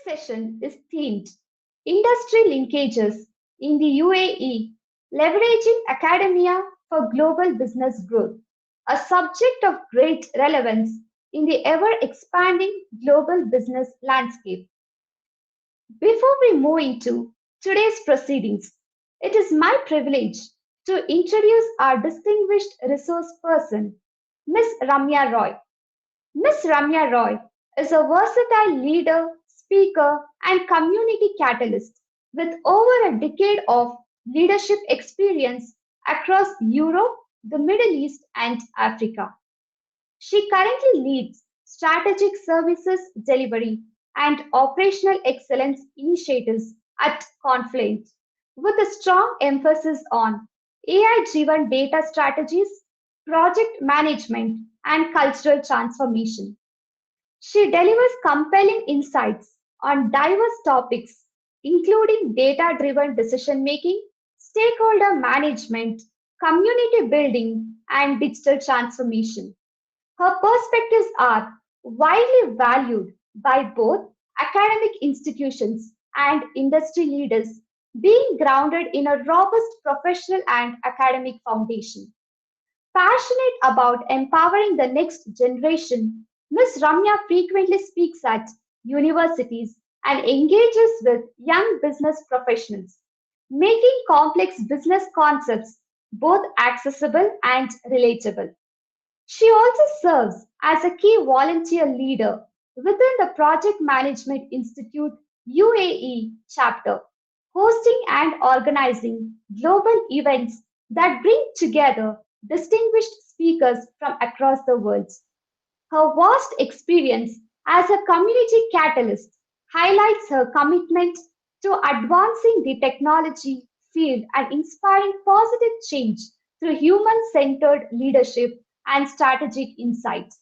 session is themed Industry Linkages in the UAE, Leveraging Academia for Global Business Growth, a subject of great relevance in the ever-expanding global business landscape. Before we move into today's proceedings, it is my privilege to introduce our distinguished resource person, Ms. Ramya Roy. Ms. Ramya Roy is a versatile leader, speaker, and community catalyst with over a decade of leadership experience across Europe, the Middle East, and Africa. She currently leads strategic services delivery and operational excellence initiatives at Confluent, with a strong emphasis on AI-driven data strategies, project management, and cultural transformation. She delivers compelling insights on diverse topics, including data-driven decision-making, stakeholder management, community building, and digital transformation. Her perspectives are widely valued by both academic institutions and industry leaders, being grounded in a robust professional and academic foundation. Passionate about empowering the next generation, Ms. Ramya frequently speaks at universities and engages with young business professionals, making complex business concepts both accessible and relatable. She also serves as a key volunteer leader within the Project Management Institute UAE chapter, hosting and organizing global events that bring together distinguished speakers from across the world. Her vast experience as a community catalyst highlights her commitment to advancing the technology field and inspiring positive change through human centered leadership and strategic insights.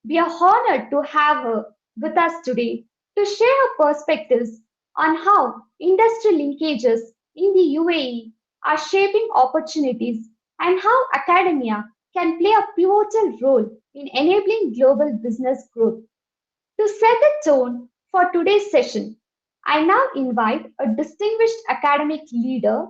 We are honored to have her with us today to share her perspectives on how industry linkages in the UAE are shaping opportunities and how academia can play a pivotal role in enabling global business growth. To set the tone for today's session, I now invite a distinguished academic leader,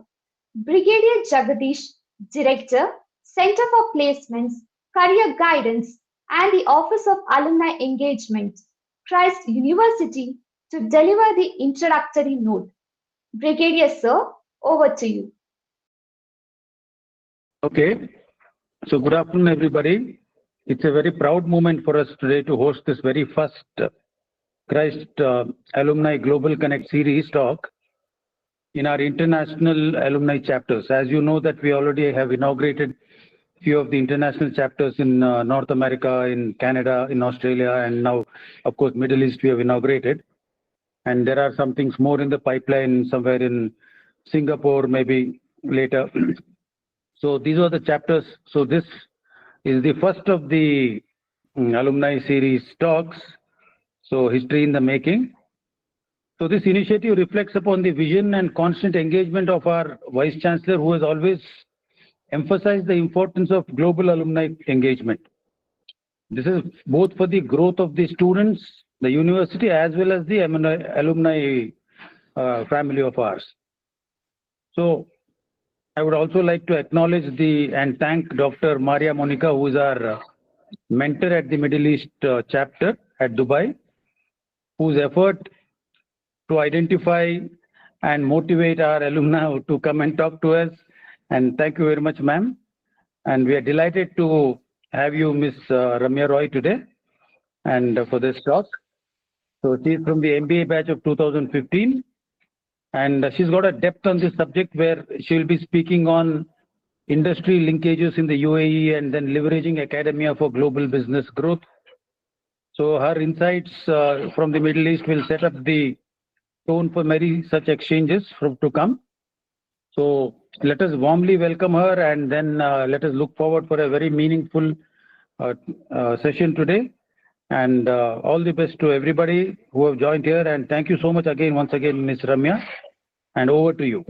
Brigadier Jagadish, Director, Center for Placements, Career Guidance, and the Office of Alumni Engagement, Christ University, to deliver the introductory note. Brigadier Sir, over to you. Okay, so good afternoon, everybody. It's a very proud moment for us today to host this very first Christ Alumni Global Connect series talk in our international alumni chapters. As you know that we already have inaugurated few of the international chapters in North America, in Canada, in Australia, and now, of course, Middle East we have inaugurated. And there are some things more in the pipeline somewhere in Singapore, maybe later. So these are the chapters. So this is the first of the alumni series talks. So history in the making. So this initiative reflects upon the vision and constant engagement of our Vice Chancellor, who has always emphasized the importance of global alumni engagement. This is both for the growth of the students, the university, as well as the alumni family of ours. So I would also like to acknowledge and thank Dr. Maria Monica, who is our mentor at the Middle East chapter at Dubai, whose effort to identify and motivate our alumni to come and talk to us. And thank you very much, ma'am. And we are delighted to have you, Miss Ramya Roy, today and for this talk. So she is from the MBA batch of 2015. And she's got a depth on this subject where she will be speaking on industry linkages in the UAE and then leveraging academia for global business growth. So her insights from the Middle East will set up the tone for many such exchanges to come. So let us warmly welcome her and then let us look forward for a very meaningful session today. And all the best to everybody who have joined here. And thank you so much once again, Ms. Ramya. And over to you.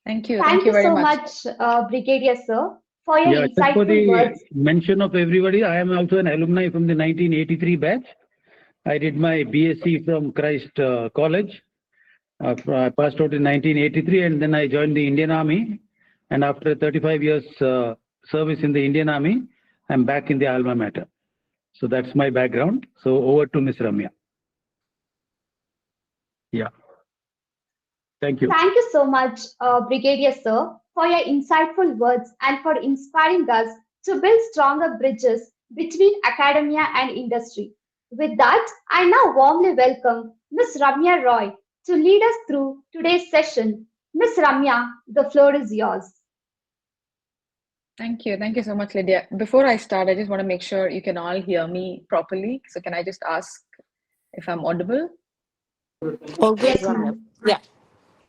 Thank you. Thank you very so much, Brigadier Sir, for your Just for insightful the words. mention of everybody, I am also an alumni from the 1983 batch. I did my BSc from Christ College. I passed out in 1983, and then I joined the Indian Army. And after 35 years service in the Indian Army, I'm back in the alma mater. So that's my background. So over to Ms. Ramya. Yeah. Thank you. Thank you so much, Brigadier Sir, for your insightful words and for inspiring us to build stronger bridges between academia and industry. With that, I now warmly welcome Ms. Ramya Roy to lead us through today's session. Ms. Ramya, the floor is yours. Thank you. Thank you so much, Lydia. Before I start, I just want to make sure you can all hear me properly. So can I just ask if I'm audible? All good, Yes, Ramya. ma'am. Yeah.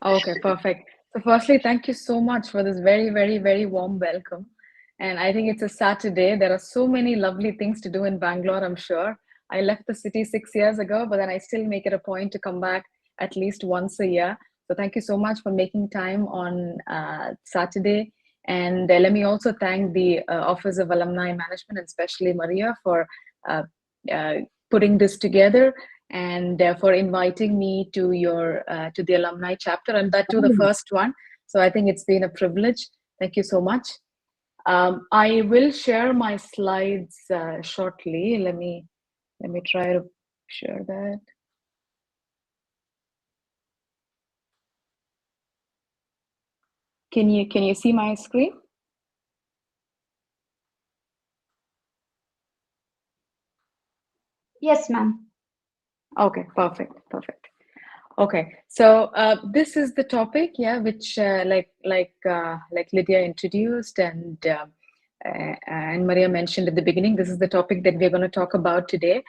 Okay, perfect. So firstly, thank you so much for this very, very, very warm welcome. And I think it's a Saturday. There are so many lovely things to do in Bangalore, I'm sure. I left the city 6 years ago, but then I still make it a point to come back at least once a year. So thank you so much for making time on Saturday. And let me also thank the Office of Alumni Management, and especially Maria, for uh, putting this together and for inviting me to your to the alumni chapter, and that too the first one. So I think it's been a privilege. Thank you so much. I will share my slides shortly. Let me try to share that. Can you see my screen? Yes, ma'am. Okay, perfect. Okay, so this is the topic, yeah, which like Lydia introduced and Maria mentioned at the beginning. This is the topic that we're going to talk about today.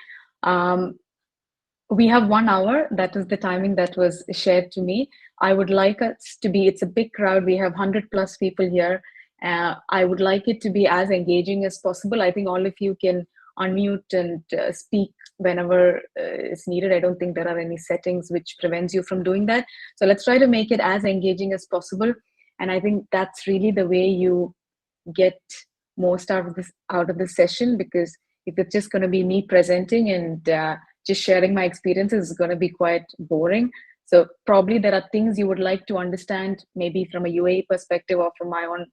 We have 1 hour. That is the timing that was shared to me. I would like us to be, it's a big crowd. We have 100+ people here. I would like it to be as engaging as possible. I think all of you can unmute and speak whenever it's needed. I don't think there are any settings which prevents you from doing that. So let's try to make it as engaging as possible. And I think that's really the way you get most out of this session, because if it's just going to be me presenting and just sharing my experiences, is going to be quite boring. So probably there are things you would like to understand, maybe from a UAE perspective or from my own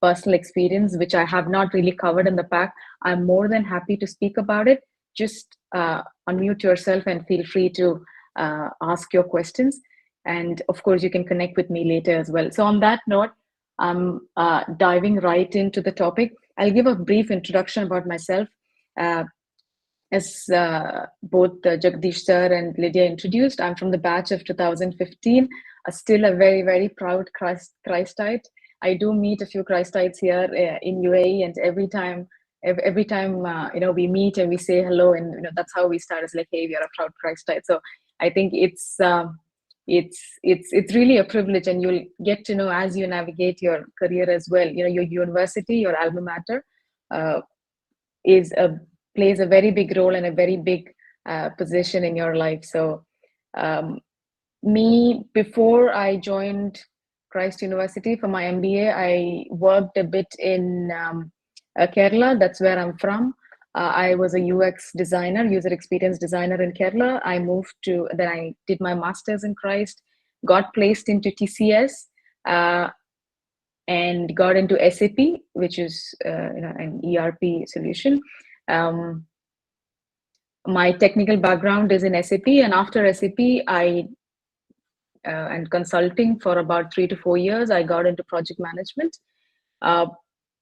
personal experience, which I have not really covered in the pack. I'm more than happy to speak about it. Just unmute yourself and feel free to ask your questions. And of course, you can connect with me later as well. So on that note, I'm diving right into the topic. I'll give a brief introduction about myself. As both Jagdish sir and Lydia introduced, I'm from the batch of 2015, still a very, very proud Christite. I do meet a few Christites here in UAE, and every time we meet and we say hello, and that's how we start. It's like, hey, we are a proud Christite. So I think it's really a privilege, and you'll get to know as you navigate your career as well. Your university, your alma mater, plays a very big role and a very big position in your life. So before I joined Christ University for my MBA, I worked a bit in Kerala. That's where I'm from. I was a UX designer, user experience designer in Kerala. Then I did my master's in Christ, got placed into TCS, and got into SAP, which is an ERP solution. My technical background is in SAP, and after SAP, and consulting for about 3 to 4 years, I got into project management.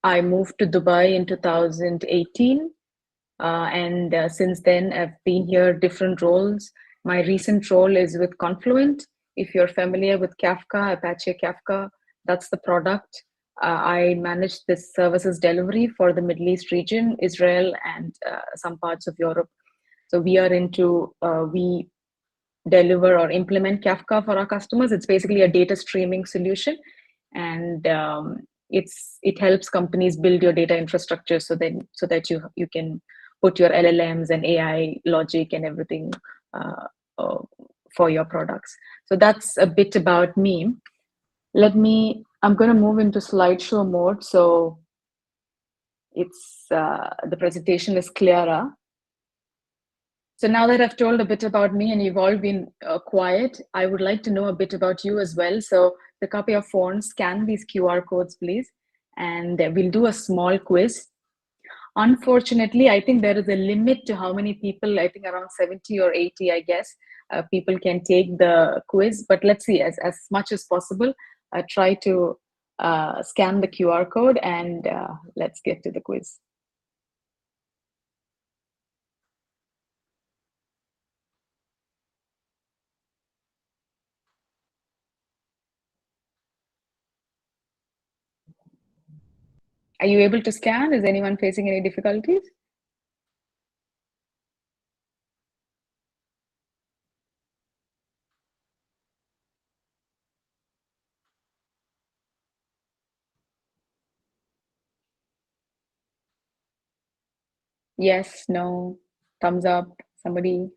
I moved to Dubai in 2018, and since then I've been here different roles. My recent role is with Confluent. If you're familiar with Kafka, Apache Kafka, that's the product. I manage this services delivery for the Middle East region, Israel, and some parts of Europe. So we deliver or implement Kafka for our customers. It's basically a data streaming solution, and it helps companies build your data infrastructure so that you can put your LLMs and AI logic and everything for your products. So that's a bit about me. I'm going to move into slideshow mode. So it's the presentation is clearer. So now that I've told a bit about me and you've all been quiet, I would like to know a bit about you as well. So the copy of phone, scan these QR codes, please, and we'll do a small quiz. Unfortunately, I think there is a limit to how many people, I think around 70 or 80, I guess, people can take the quiz. But let's see, as much as possible, try to scan the QR code and let's get to the quiz. Are you able to scan? Is anyone facing any difficulties? Yes, no, thumbs up, somebody.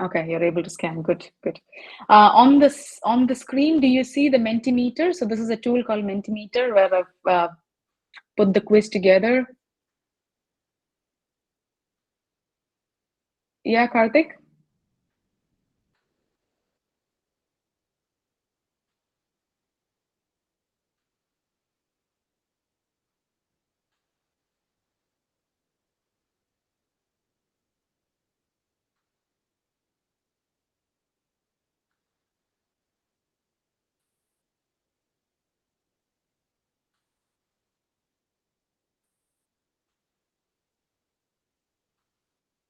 Okay, you're able to scan. Good, good. On the screen, do you see the Mentimeter? So this is a tool called Mentimeter where I've put the quiz together. Yeah, Karthik?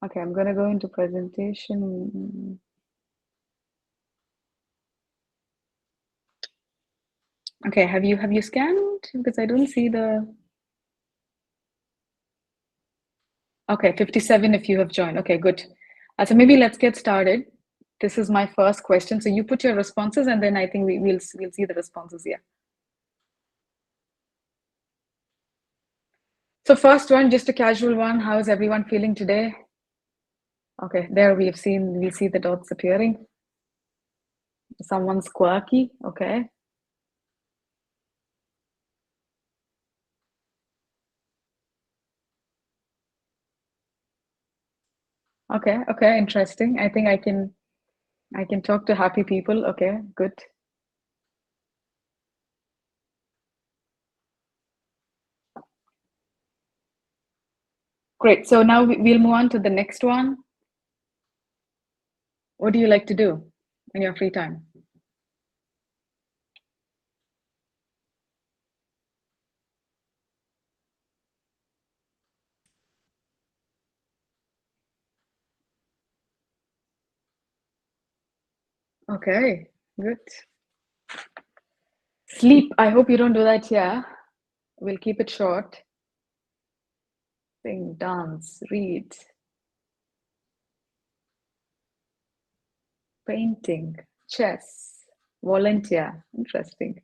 Okay, I'm gonna go into presentation. Okay, have you scanned? Because I don't see the. Okay, 57 if you have joined. Okay, good. So maybe let's get started. This is my first question. So you put your responses and then I think we'll see the responses here. So first one, just a casual one. How is everyone feeling today? Okay, there we see the dots appearing. Someone's quirky, okay. Okay, interesting. I think I can talk to happy people. Okay, good. Great. So now we'll move on to the next one. What do you like to do in your free time? Okay, good. Sleep. I hope you don't do that here. We'll keep it short. Sing, dance, read. Painting, chess, volunteer. Interesting.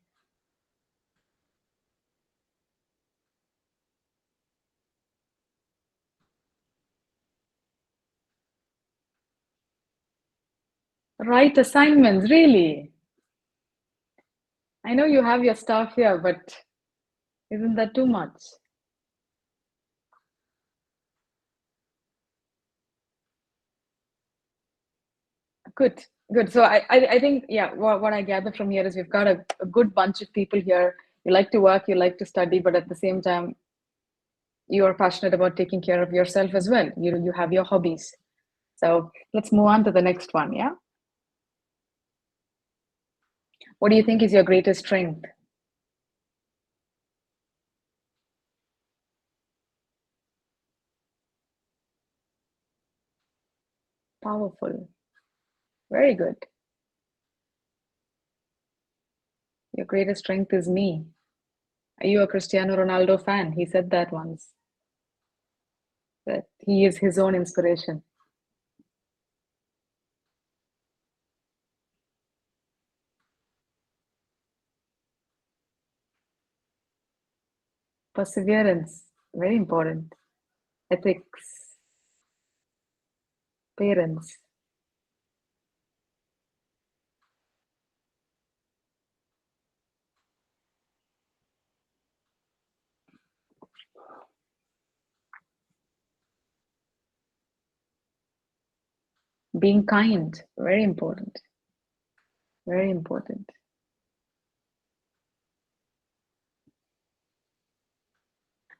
Write assignments, really? I know you have your stuff here, but isn't that too much? Good, good. So I think, yeah, what I gather from here is we've got a good bunch of people here. You like to work, you like to study, but at the same time, you are passionate about taking care of yourself as well. You have your hobbies. So let's move on to the next one, yeah? What do you think is your greatest strength? Powerful. Very good. Your greatest strength is me. Are you a Cristiano Ronaldo fan? He said that once, that he is his own inspiration. Perseverance, very important. Ethics, parents. Being kind, very important. Very important.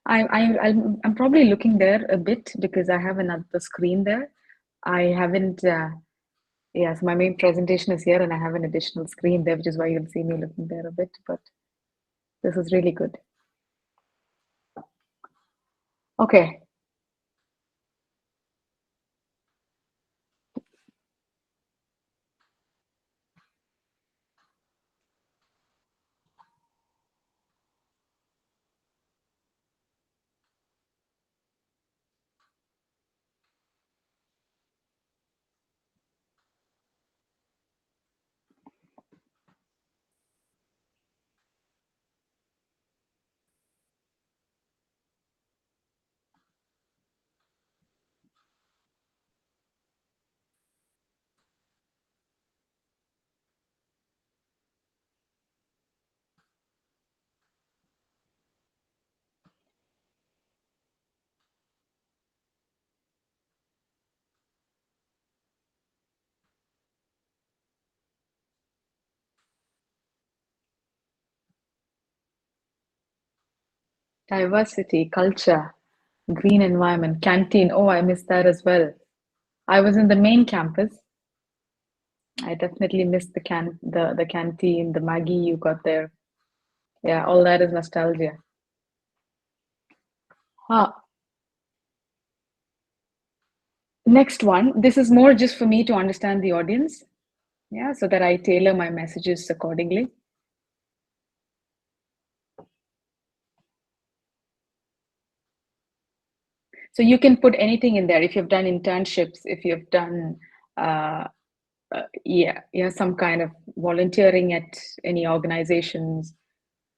I'm probably looking there a bit because I have another screen there. I haven't, yes, my main presentation is here and I have an additional screen there, which is why you'll see me looking there a bit, but this is really good. Okay. Diversity, culture, green environment, canteen. Oh, I missed that as well. I was in the main campus. I definitely missed the canteen, the Maggie you got there. Yeah, all that is nostalgia. Next one. This is more just for me to understand the audience. Yeah, so that I tailor my messages accordingly. So you can put anything in there. If you've done internships, if you've done some kind of volunteering at any organizations.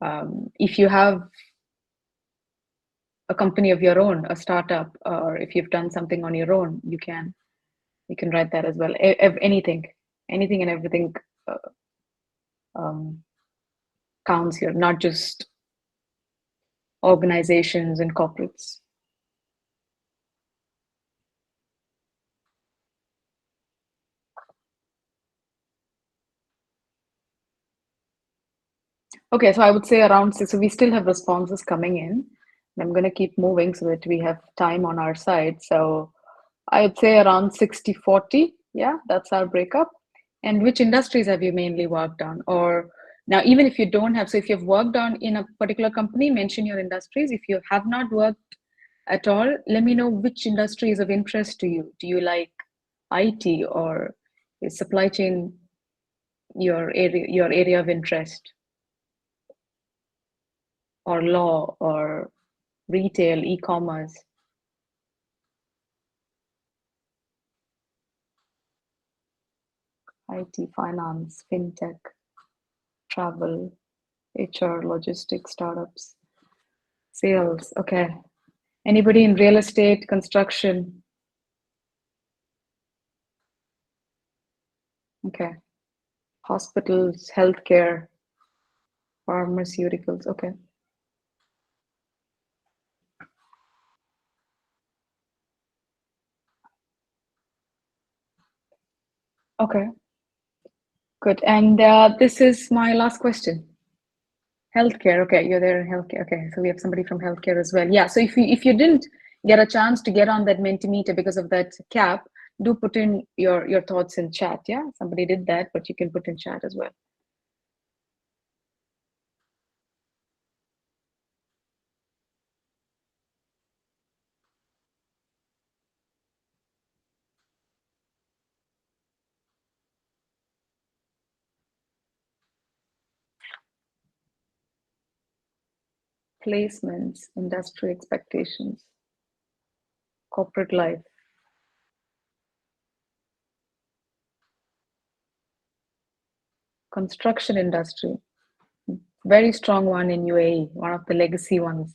If you have a company of your own, a startup, or if you've done something on your own, you can write that as well. Anything and everything counts here, not just organizations and corporates. Okay, so I would say around 6. So we still have responses coming in. I'm going to keep moving so that we have time on our side. So I would say around 60-40. Yeah, that's our breakup. And which industries have you mainly worked on? Or now, even if you don't have, so if you've worked on in a particular company, mention your industries. If you have not worked at all, let me know which industry is of interest to you. Do you like IT, or is supply chain your area of interest? Or law, or retail, e-commerce? IT, finance, fintech, travel, HR, logistics, startups, sales. Okay. Anybody in real estate, construction? Okay. Hospitals, healthcare, pharmaceuticals. Okay. Okay. Good. And this is my last question. Healthcare. Okay, you're there in healthcare. Okay, so we have somebody from healthcare as well. Yeah. So if you didn't get a chance to get on that Mentimeter because of that cap, do put in your thoughts in chat. Yeah, somebody did that, but you can put in chat as well. Placements, industry expectations, corporate life. Construction industry, very strong one in UAE, one of the legacy ones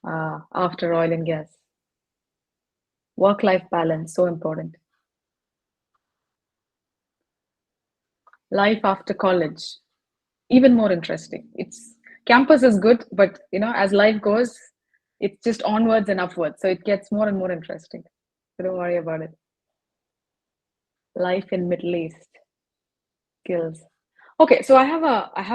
after oil and gas. Work-life balance, so important. Life after college, even more interesting. It's campus is good, but as life goes, it's just onwards and upwards. So it gets more and more interesting. So don't worry about it. Life in Middle East skills. Okay, so I have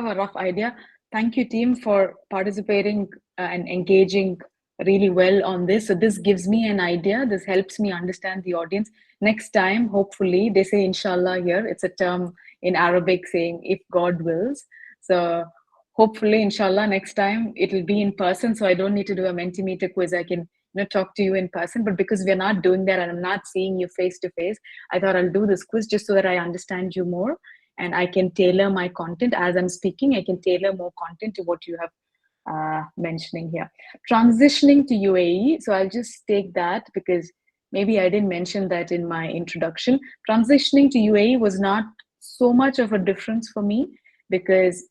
a rough idea. Thank you, team, for participating and engaging really well on this. So this gives me an idea. This helps me understand the audience. Next time, hopefully, they say inshallah here. It's a term in Arabic saying if God wills. So hopefully, inshallah, next time it'll be in person. So I don't need to do a Mentimeter quiz. I can talk to you in person. But because we're not doing that and I'm not seeing you face to face, I thought I'll do this quiz just so that I understand you more and I can tailor my content as I'm speaking. I can tailor more content to what you have mentioning here. Transitioning to UAE. So I'll just take that because maybe I didn't mention that in my introduction. Transitioning to UAE was not so much of a difference for me because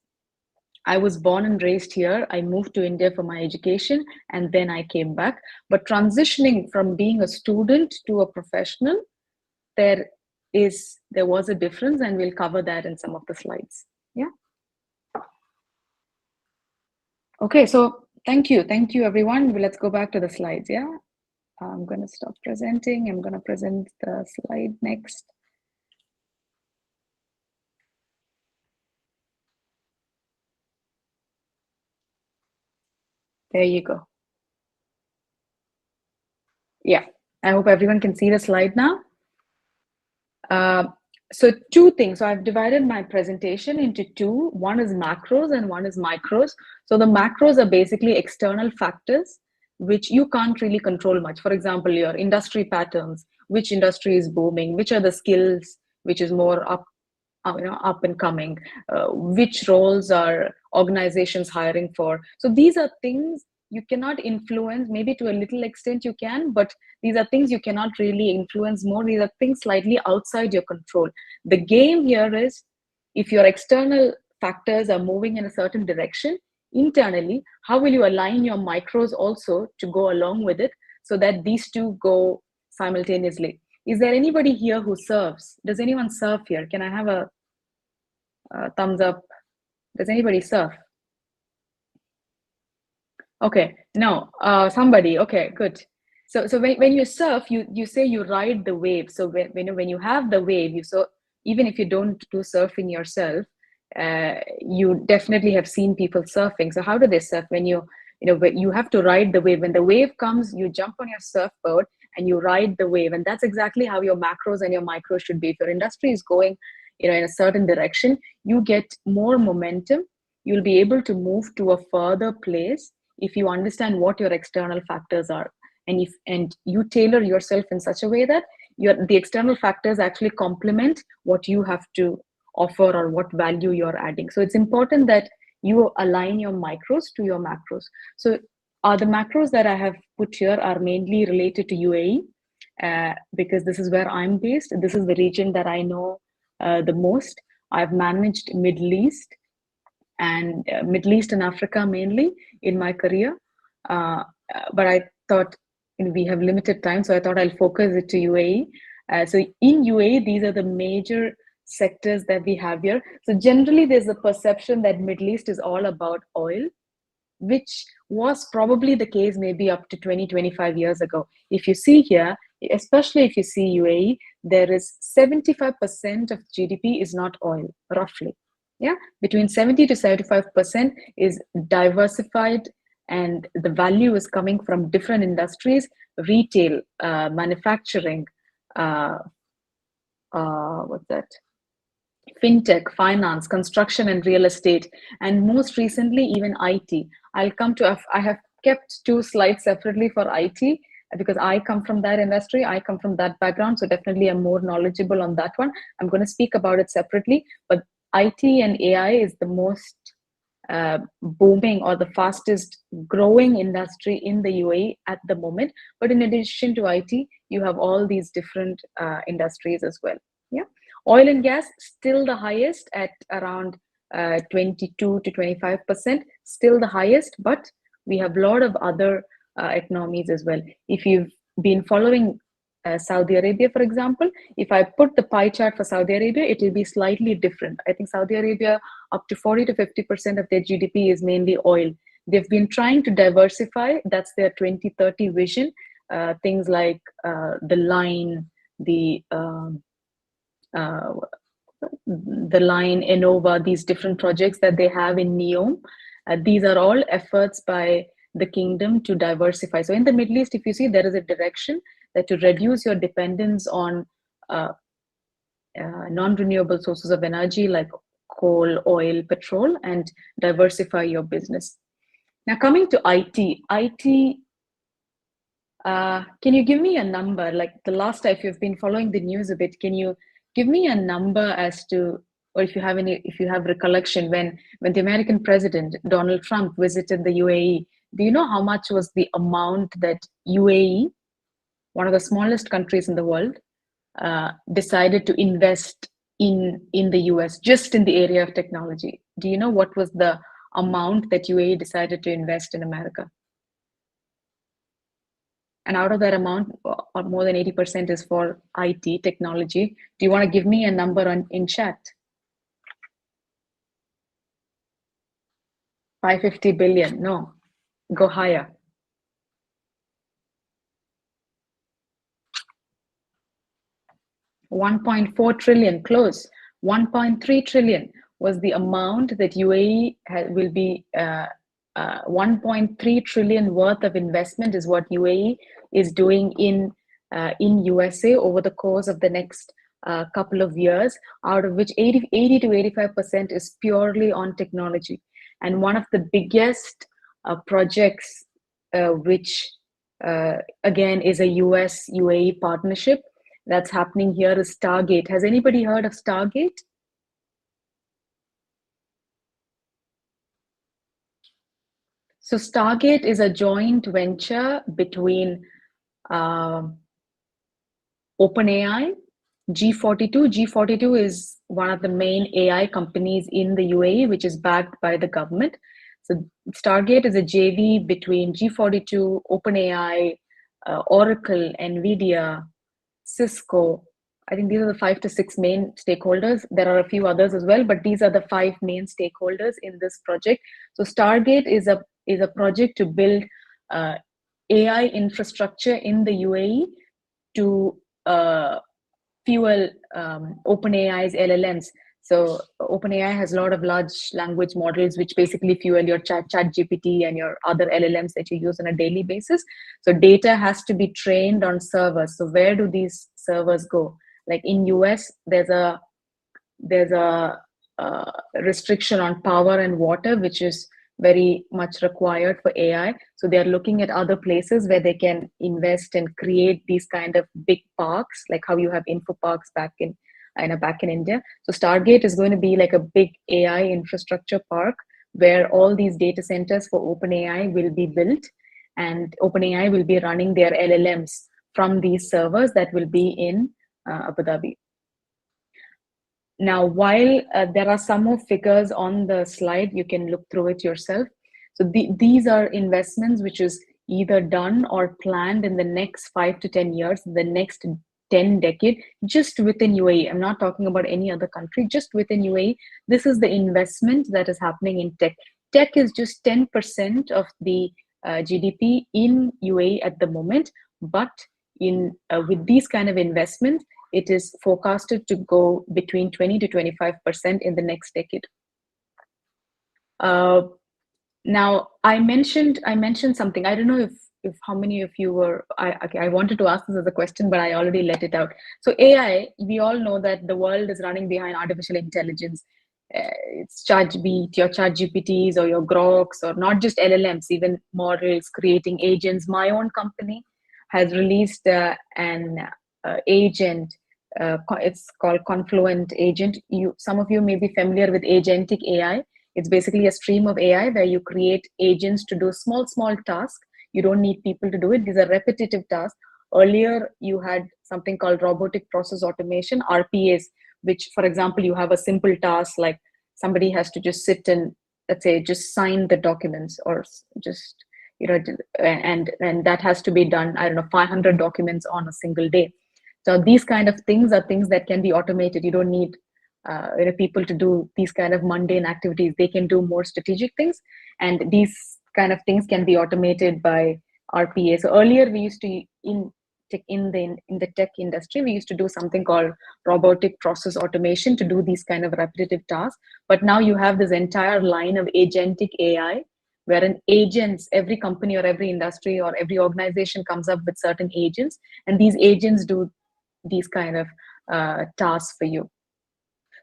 I was born and raised here. I moved to India for my education and then I came back. But transitioning from being a student to a professional, there was a difference, and we'll cover that in some of the slides. Yeah. Okay, so thank you everyone. Let's go back to the slides. Yeah, I'm going to stop presenting. I'm going to present the slide next. There you go. Yeah, I hope everyone can see the slide now. So two things. So I've divided my presentation into two. One is macros and one is micros. So the macros are basically external factors which you can't really control much. For example, your industry patterns, which industry is booming, which are the skills which is more up and coming, which roles are organizations hiring for. So these are things you cannot influence. Maybe to a little extent you can, but these are things you cannot really influence more. These are things slightly outside your control. The game here is if your external factors are moving in a certain direction, internally, how will you align your micros also to go along with it so that these two go simultaneously? Is there anybody here who serves? Does anyone serve here? Can I have a thumbs up? Does anybody serve? Okay, no, somebody. Okay, good. So when you surf, you say you ride the wave. So when you have the wave, even if you don't do surfing yourself, you definitely have seen people surfing. So how do they surf? When you have to ride the wave. When the wave comes, you jump on your surfboard and you ride the wave. And that's exactly how your macros and your micros should be. If your industry is going in a certain direction, you get more momentum. You'll be able to move to a further place if you understand what your external factors are, and you tailor yourself in such a way that the external factors actually complement what you have to offer or what value you're adding. So it's important that you align your micros to your macros. So the macros that I have put here are mainly related to UAE because this is where I'm based. This is the region that I know the most. I've managed Middle East and Africa mainly in my career. But I thought we have limited time, so I thought I'll focus it to UAE. So in UAE, these are the major sectors that we have here. So generally, there's a perception that Middle East is all about oil, which was probably the case maybe up to 20-25 years ago. If you see here, especially if you see UAE, there is 75% of GDP is not oil, roughly. Yeah, between 70 to 75% is diversified, and the value is coming from different industries: retail, manufacturing, what's that? Fintech, finance, construction, and real estate, and most recently even IT. I have kept two slides separately for IT because I come from that industry, I come from that background, so definitely I'm more knowledgeable on that one. I'm going to speak about it separately, but IT and AI is the most booming or the fastest growing industry in the UAE at the moment. But in addition to IT, you have all these different industries as well. Yeah, oil and gas still the highest at around 22 to 25%, still the highest, but we have a lot of other economies as well. If you've been following Saudi Arabia, for example, if I put the pie chart for Saudi Arabia, it will be slightly different. I think Saudi Arabia, up to 40 to 50% of their GDP is mainly oil. They've been trying to diversify. That's their 2030 vision. Things like the line, the the line, Innova, these different projects that they have in NEOM. These are all efforts by the kingdom to diversify. So in the Middle East, if you see, there is a direction that to reduce your dependence on non-renewable sources of energy like coal, oil, petrol, and diversify your business. Now coming to IT, can you give me a number? Like the last time, if you've been following the news a bit, can you give me a number as to, or if you have recollection, when the American president Donald Trump visited the UAE, do you know how much was the amount that UAE, one of the smallest countries in the world, decided to invest in the US, just in the area of technology? Do you know what was the amount that UAE decided to invest in America? And out of that amount, more than 80% is for IT, technology. Do you want to give me a number in chat? 550 billion, no, go higher. 1.4 trillion, close. 1.3 trillion was the amount that UAE will be, 1.3 trillion worth of investment is what UAE is doing in USA over the course of the next couple of years, out of which 80 to 85% is purely on technology. And one of the biggest projects, which again is a US UAE partnership that's happening here, is Stargate. Has anybody heard of Stargate? So Stargate is a joint venture between OpenAI, G42. G42 is one of the main AI companies in the UAE, which is backed by the government. So Stargate is a JV between G42, OpenAI, Oracle, NVIDIA, Cisco. I think these are the 5 to 6 main stakeholders. There are a few others as well, but these are the 5 main stakeholders in this project. So Stargate is a project to build AI infrastructure in the UAE to fuel OpenAI's LLMs. So OpenAI has a lot of large language models, which basically fuel your ChatGPT and your other LLMs that you use on a daily basis. So data has to be trained on servers. So where do these servers go? Like in US, there's a restriction on power and water, which is very much required for AI. So they are looking at other places where they can invest and create these kind of big parks, like how you have info parks back in India. So Stargate is going to be like a big AI infrastructure park where all these data centers for OpenAI will be built, and OpenAI will be running their LLMs from these servers that will be in Abu Dhabi. Now, while there are some more figures on the slide, you can look through it yourself. So these are investments which is either done or planned in the next 5 to 10 years, the next 10 decade, just within UAE. I'm not talking about any other country, just within UAE. This is the investment that is happening in tech. Tech is just 10% of the GDP in UAE at the moment, but with these kind of investments, it is forecasted to go between 20 to 25% in the next decade. Now, I mentioned something. I don't know if how many of you were. I wanted to ask this as a question, but I already let it out. So AI, we all know that the world is running behind artificial intelligence. It's your ChatGPTs or your Groks, or not just LLMs, even models creating agents. My own company has released an agent. It's called Confluent agent. Some of you may be familiar with agentic AI. It's basically a stream of AI where you create agents to do small tasks. You don't need people to do it. These are repetitive tasks. Earlier, you had something called robotic process automation, RPAs, which, for example, you have a simple task like somebody has to just sit and, let's say, just sign the documents, or just, and that has to be done, 500 documents on a single day. So these kind of things are things that can be automated. You don't need people to do these kind of mundane activities. They can do more strategic things, and these kind of things can be automated by RPA. So earlier we used to in the tech industry, we used to do something called robotic process automation to do these kind of repetitive tasks. But now you have this entire line of agentic AI, wherein agents, every company or every industry or every organization comes up with certain agents, and these agents do these kind of tasks for you.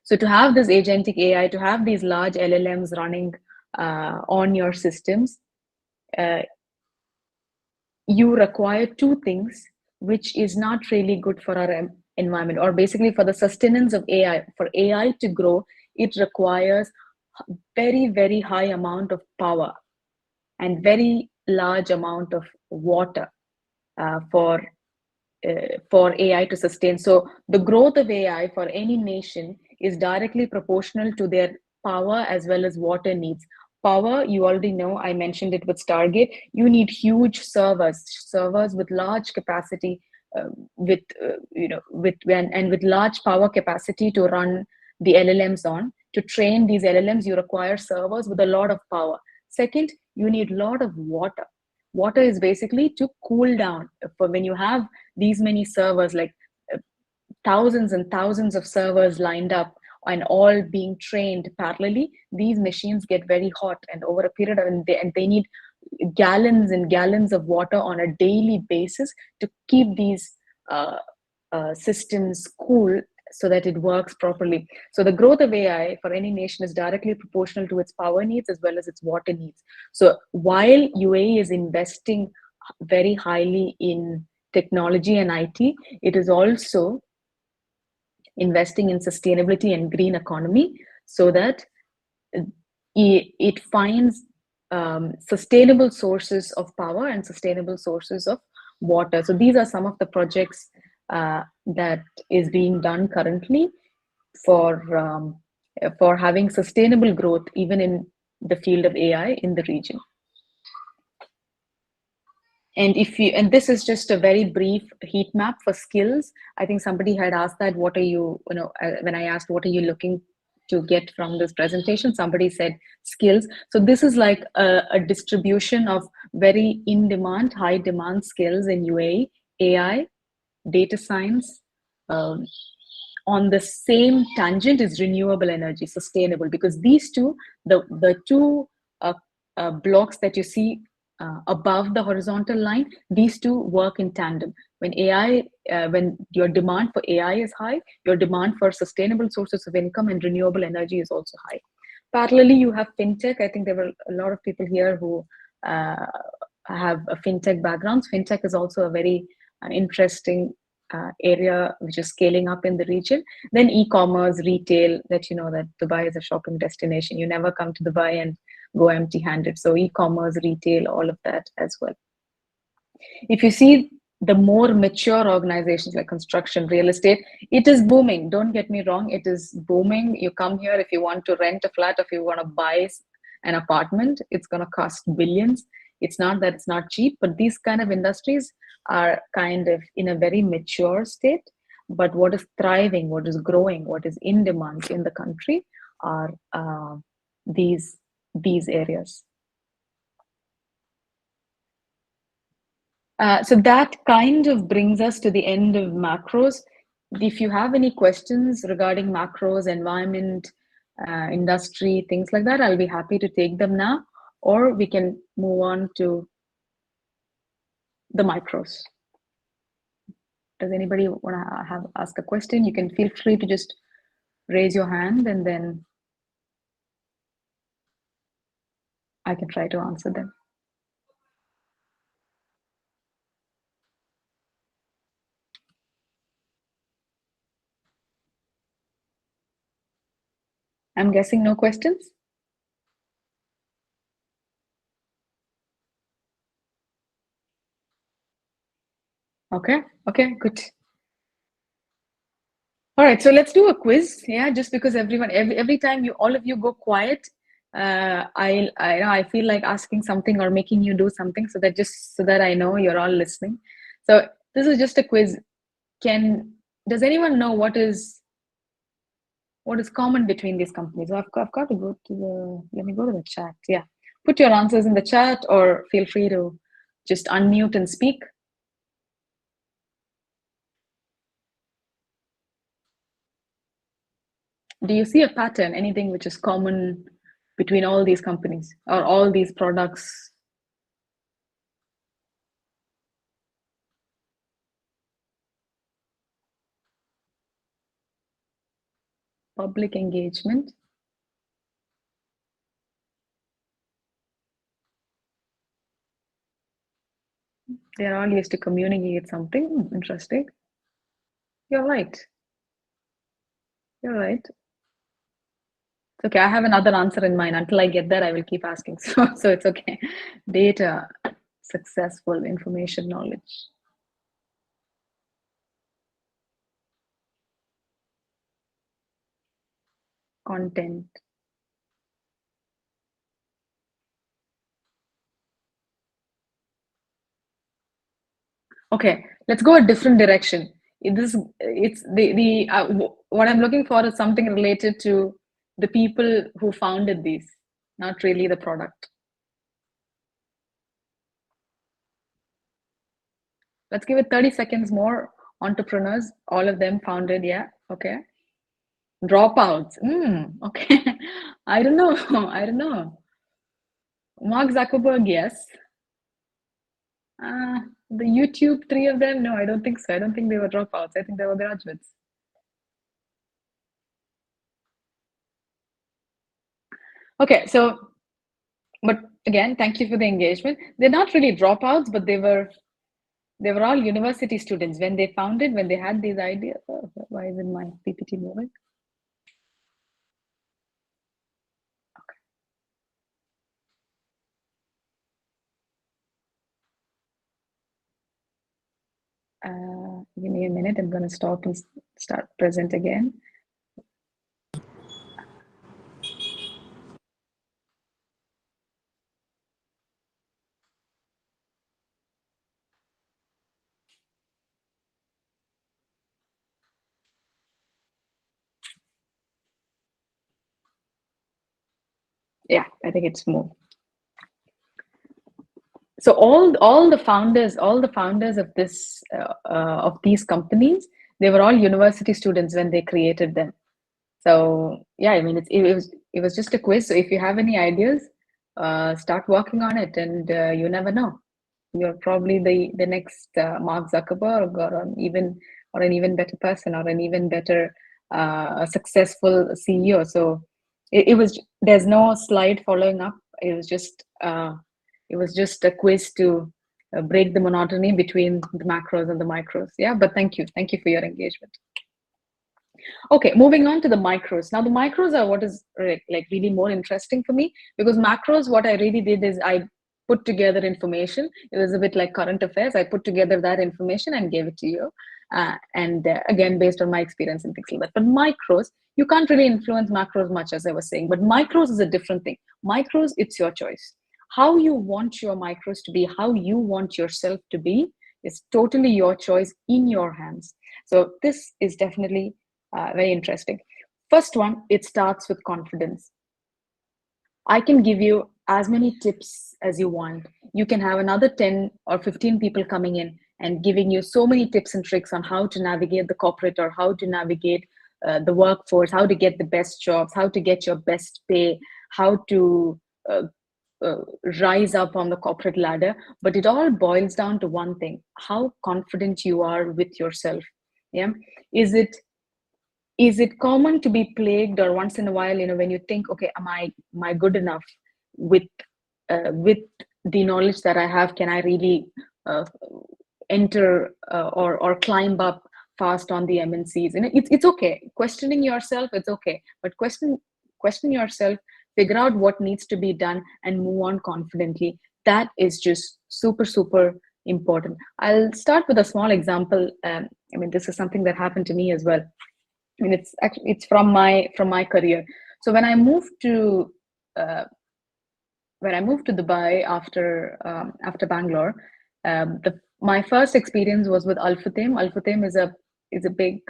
So to have this agentic AI, to have these large LLMs running on your systems, you require two things, which is not really good for our environment, or basically for the sustenance of AI. For AI to grow, it requires very, very high amount of power and very large amount of water for AI to sustain. So the growth of AI for any nation is directly proportional to their power as well as water needs. Power, you already know, I mentioned it with Stargate. You need huge servers with large capacity, with large power capacity to run the LLMs on. To train these LLMs, you require servers with a lot of power. Second, you need a lot of water. Water is basically to cool down. For when you have these many servers, like thousands and thousands of servers lined up and all being trained parallelly, these machines get very hot, and over a period of, and they need gallons and gallons of water on a daily basis to keep these systems cool so that it works properly. So the growth of AI for any nation is directly proportional to its power needs as well as its water needs. So while UAE is investing very highly in technology and IT, it is also investing in sustainability and green economy so that it finds sustainable sources of power and sustainable sources of water. So these are some of the projects that is being done currently for having sustainable growth even in the field of AI in the region. And this is just a very brief heat map for skills. I think somebody had asked that, what are you, when I asked what are you looking to get from this presentation, somebody said skills. So this is like a distribution of very in-demand, high-demand skills in UAE: AI, data science. On the same tangent is renewable energy, sustainable, because these two, the two blocks that you see above the horizontal line, these two work in tandem. When when your demand for AI is high, your demand for sustainable sources of income and renewable energy is also high. Parallelly, you have fintech. I think there were a lot of people here who have a fintech backgrounds. Fintech is also a very interesting area which is scaling up in the region. Then e-commerce, retail, that Dubai is a shopping destination. You never come to Dubai and go empty-handed. So e-commerce, retail, all of that as well. If you see the more mature organizations like construction, real estate, it is booming. Don't get me wrong, it is booming. You come here if you want to rent a flat, if you want to buy an apartment, it's going to cost billions. It's not that it's not cheap, but these kind of industries are kind of in a very mature state. But what is thriving, what is growing, what is in demand in the country are these areas. So that kind of brings us to the end of macros. If you have any questions regarding macros, environment, industry, things like that, I'll be happy to take them now, or we can move on to the micros. Does anybody want to ask a question? You can feel free to just raise your hand and then I can try to answer them. I'm guessing no questions? Okay, good. All right, so let's do a quiz. Yeah, just because every time all of you go quiet, I feel like asking something or making you do something so that I know you're all listening. So this is just a quiz. Does anyone know what is common between these companies? I've got to go to let me go to the chat. Yeah, put your answers in the chat or feel free to just unmute and speak. Do you see a pattern, anything which is common between all these companies or all these products? Public engagement. They're all used to communicate something. Interesting. You're right. You're right. It's okay. I have another answer in mind. Until I get there, I will keep asking. So it's okay. Data, successful, information, knowledge. Content. Okay, let's go a different direction. It's the what I'm looking for is something related to the people who founded these, not really the product. Let's give it 30 seconds more. Entrepreneurs, all of them founded, yeah, okay. Dropouts, okay. I don't know, I don't know. Mark Zuckerberg, yes. The YouTube, three of them, no, I don't think so. I don't think they were dropouts. I think they were graduates. Okay, so, but again, thank you for the engagement. They're not really dropouts, but they were all university students when they founded, when they had these ideas. Oh, why isn't my PPT moving? Give me a minute. I'm going to stop and start present again. Yeah, I think it's moved. So all the founders of this of these companies, they were all university students when they created them. So yeah, I mean it was just a quiz. So if you have any ideas, start working on it, and you never know, you're probably the next Mark Zuckerberg, or an even better person, or an even better successful CEO. So it was, there's no slide following up. It was just a quiz to break the monotony between the macros and the micros. Yeah, but thank you for your engagement. Okay, moving on to the micros. Now the micros are what is like really more interesting for me, because macros, what I really did is I put together information. It was a bit like current affairs. I put together that information and gave it to you. And again, based on my experience and things like that. But micros, you can't really influence macros much, as I was saying. But micros is a different thing. Micros, it's your choice. How you want your micros to be, how you want yourself to be, is totally your choice, in your hands. So this is definitely very interesting. First one, it starts with confidence. I can give you as many tips as you want. You can have another 10 or 15 people coming in and giving you so many tips and tricks on how to navigate the corporate, or how to navigate the workforce, how to get the best jobs, how to get your best pay, how to rise up on the corporate ladder. But it all boils down to one thing: how confident you are with yourself. Yeah, is it common to be plagued, or once in a while, when you think, okay, am I good enough with the knowledge that I have? Can I really enter or climb up fast on the MNCs? It's okay questioning yourself. It's okay, but question yourself, figure out what needs to be done, and move on confidently. That is just super important. I'll start with a small example. This is something that happened to me as well. It's from my career. So when I moved to Dubai after Bangalore, my first experience was with Al Futtaim. Al Futtaim is a big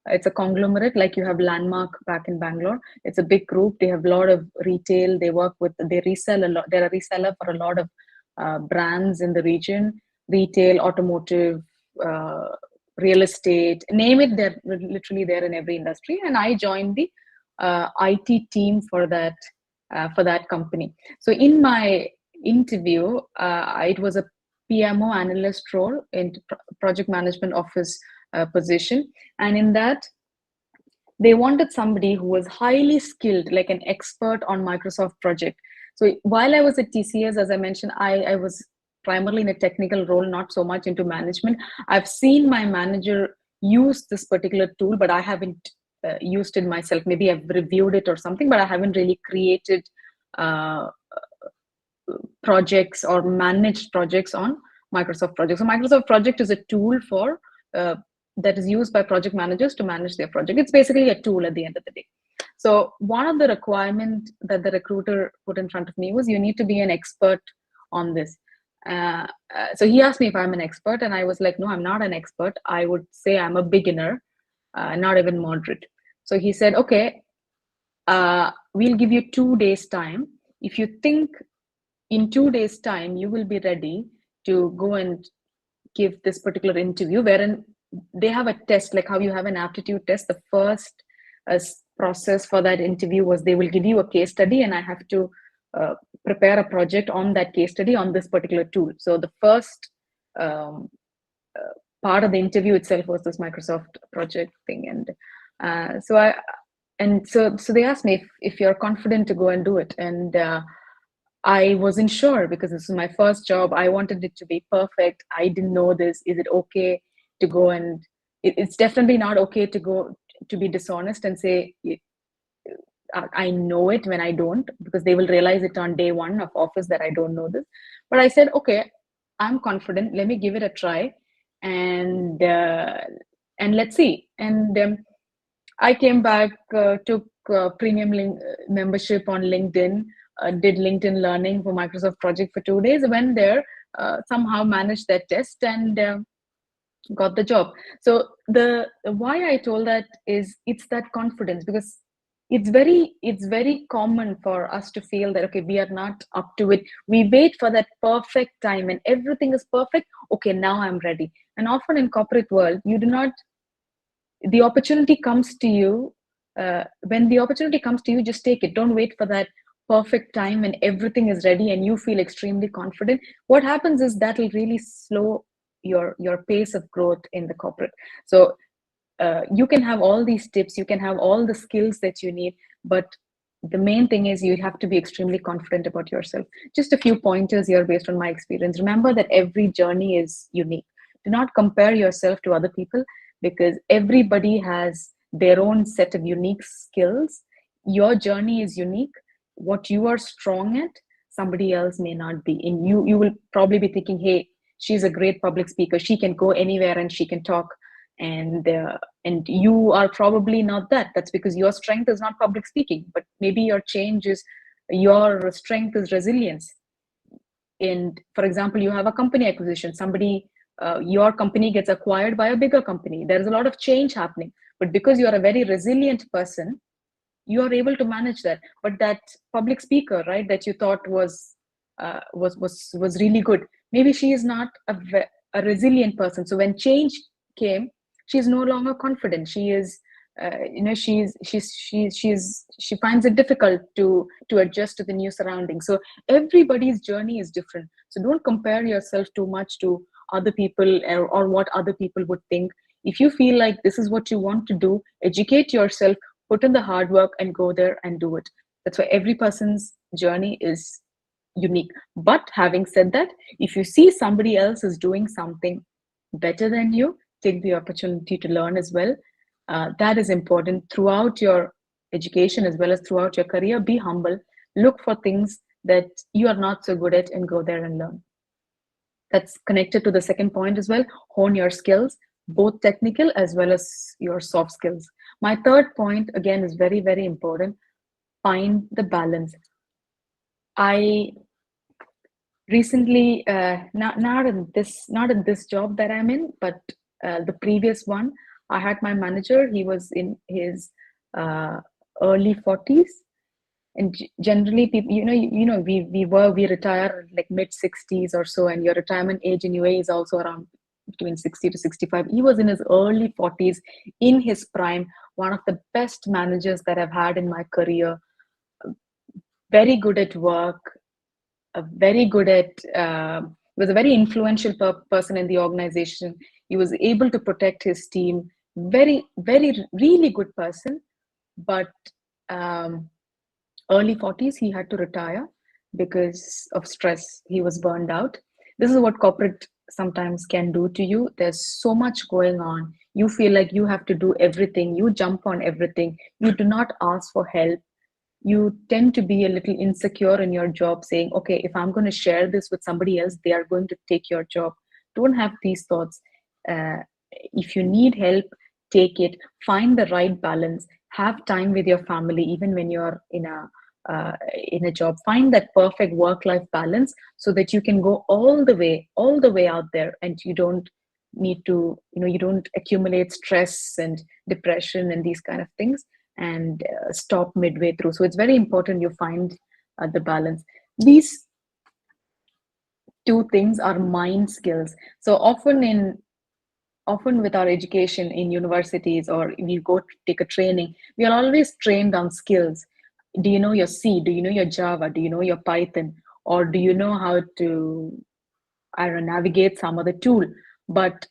it's a conglomerate, like you have Landmark back in Bangalore. It's a big group. They have a lot of retail. They resell a lot. They're a reseller for a lot of brands in the region: retail, automotive, real estate, name it. They're literally there in every industry. And I joined the IT team for that company. So in my interview, it was a PMO analyst role in project management office position, and in that they wanted somebody who was highly skilled, like an expert on Microsoft project. So while I was at TCS, as I mentioned, I was primarily in a technical role, not so much into management. I've seen my manager use this particular tool, but I haven't used it myself. Maybe I've reviewed it or something, but I haven't really created projects or managed projects on Microsoft projects. So Microsoft project is a tool for that is used by project managers to manage their project. It's basically a tool at the end of the day. So one of the requirements that the recruiter put in front of me was you need to be an expert on this. So he asked me if I'm an expert, and I was like, no, I'm not an expert. I would say I'm a beginner, not even moderate. So he said, okay, we'll give you 2 days time. If you think in 2 days time you will be ready to go and give this particular interview, wherein they have a test, like how you have an aptitude test. The first process for that interview was they will give you a case study, and I have to prepare a project on that case study on this particular tool. So the first part of the interview itself was this Microsoft project thing, and so they asked me if you're confident to go and do it, and I wasn't sure because this was my first job. I wanted it to be perfect. I didn't know this. Is it okay to go and it's definitely not okay to go to be dishonest and say I know it when I don't, because they will realize it on day one of office that I don't know this. But I said, okay, I'm confident. Let me give it a try, and let's see. And I came back, took premium membership on LinkedIn. Did LinkedIn learning for Microsoft project for 2 days, went there, somehow managed that test, and got the job. So the why I told that is it's that confidence, because it's very common for us to feel that, okay, we are not up to it. We wait for that perfect time and everything is perfect. Okay, now I'm ready. And often in corporate world, you do not, the opportunity comes to you. When the opportunity comes to you, just take it. Don't wait for that perfect time when everything is ready and you feel extremely confident. What happens is that will really slow your pace of growth in the corporate. So you can have all these tips, you can have all the skills that you need, but the main thing is you have to be extremely confident about yourself. Just a few pointers here based on my experience. Remember that every journey is unique. Do not compare yourself to other people, because everybody has their own set of unique skills. Your journey is unique. What you are strong at, somebody else may not be. And you will probably be thinking, hey, she's a great public speaker. She can go anywhere and she can talk. And you are probably not that. That's because your strength is not public speaking, but maybe your strength is resilience. And for example, you have a company acquisition. Your company gets acquired by a bigger company. There is a lot of change happening, but because you are a very resilient person, you are able to manage that. But that public speaker, right, that you thought was really good, maybe she is not a resilient person. So when change came, she's no longer confident. She is she finds it difficult to adjust to the new surroundings. So everybody's journey is different. So don't compare yourself too much to other people or what other people would think. If you feel like this is what you want to do, educate yourself, put in the hard work, and go there and do it. That's why every person's journey is unique. But having said that, if you see somebody else is doing something better than you, take the opportunity to learn as well. That is important throughout your education as well as throughout your career. Be humble, look for things that you are not so good at and go there and learn. That's connected to the second point as well. Hone your skills, both technical as well as your soft skills. My third point, again, is very, very important. Find the balance. I recently, not in this job that I'm in, but the previous one, I had my manager. He was in his early 40s, and generally people, we retire like mid 60s or so, and your retirement age in UAE is also around between 60 to 65. He was in his early 40s, in his prime, one of the best managers that I've had in my career. Very good at work, very good at, he was a very influential person in the organization. He was able to protect his team. Really good person. But early 40s, he had to retire because of stress. He was burned out. This is what corporate sometimes can do to you. There's so much going on. You feel like you have to do everything. You jump on everything. You do not ask for help. You tend to be a little insecure in your job, saying, okay, if I'm going to share this with somebody else, they are going to take your job. Don't have these thoughts. If you need help, take it. Find the right balance. Have time with your family, even when you're in a job. Find that perfect work-life balance so that you can go all the way out there, and you don't need to, you don't accumulate stress and depression and these kind of things, and stop midway through. So it's very important you find the balance. These two things are mind skills. So often with our education in universities, or we go to take a training, we are always trained on skills. Do you know your C? Do you know your Java? Do you know your Python? Or do you know how to, I don't know, navigate some other tool? But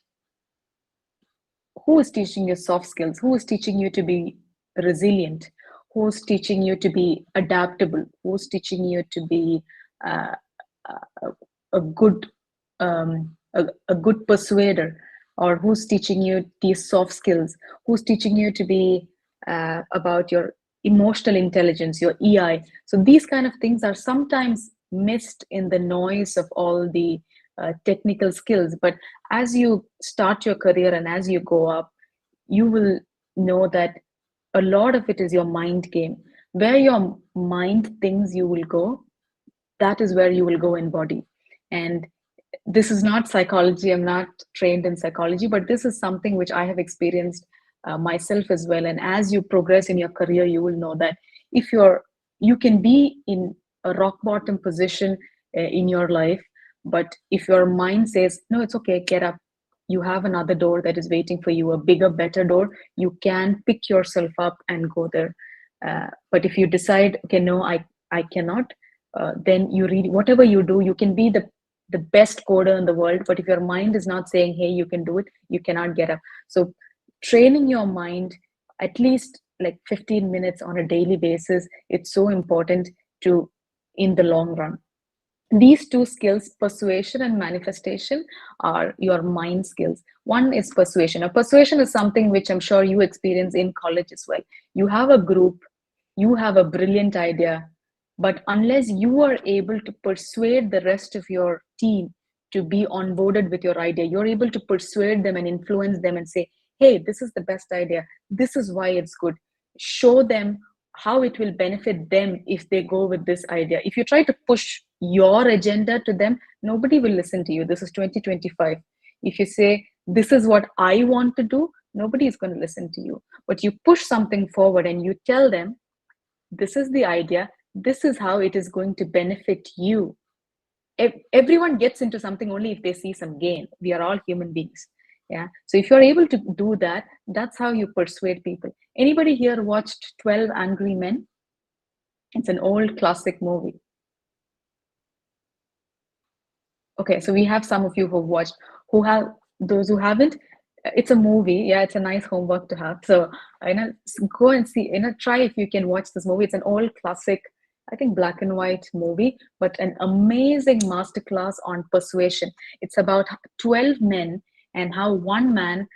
who is teaching you soft skills? Who is teaching you to be resilient? Who's teaching you to be adaptable? Who's teaching you to be uh, a good a good persuader? Or who's teaching you these soft skills? Who's teaching you to be about your emotional intelligence, your EI? So these kind of things are sometimes missed in the noise of all the technical skills. But as you start your career and as you go up, you will know that a lot of it is your mind game. Where your mind thinks you will go, that is where you will go in body. And this is not psychology. I'm not trained in psychology, but this is something which I have experienced myself as well. And as you progress in your career, you will know that if you can be in a rock bottom position in your life, but if your mind says, no, it's okay, get up, you have another door that is waiting for you, a bigger, better door, you can pick yourself up and go there. But if you decide, okay, no, I cannot, then you read, whatever you do, you can be the best coder in the world, but if your mind is not saying, hey, you can do it, you cannot get up. So training your mind at least like 15 minutes on a daily basis, it's so important to in the long run. These two skills, persuasion and manifestation, are your mind skills. One is persuasion. Now, persuasion is something which I'm sure you experience in college as well. You have a group, you have a brilliant idea, but unless you are able to persuade the rest of your team to be onboarded with your idea, you're able to persuade them and influence them and say, hey, this is the best idea, this is why it's good. Show them how it will benefit them if they go with this idea. If you try to push your agenda to them, nobody will listen to you. This is 2025. If you say, this is what I want to do, nobody is going to listen to you. But you push something forward and you tell them, this is the idea, this is how it is going to benefit you. Everyone gets into something only if they see some gain. We are all human beings. Yeah. So if you're able to do that, that's how you persuade people. Anybody here watched 12 Angry Men? It's an old classic movie. Okay, so we have some of you who've watched. Those who haven't, it's a movie. Yeah, it's a nice homework to have. So go and see, try if you can watch this movie. It's an old classic, I think black and white movie, but an amazing masterclass on persuasion. It's about 12 men and how one man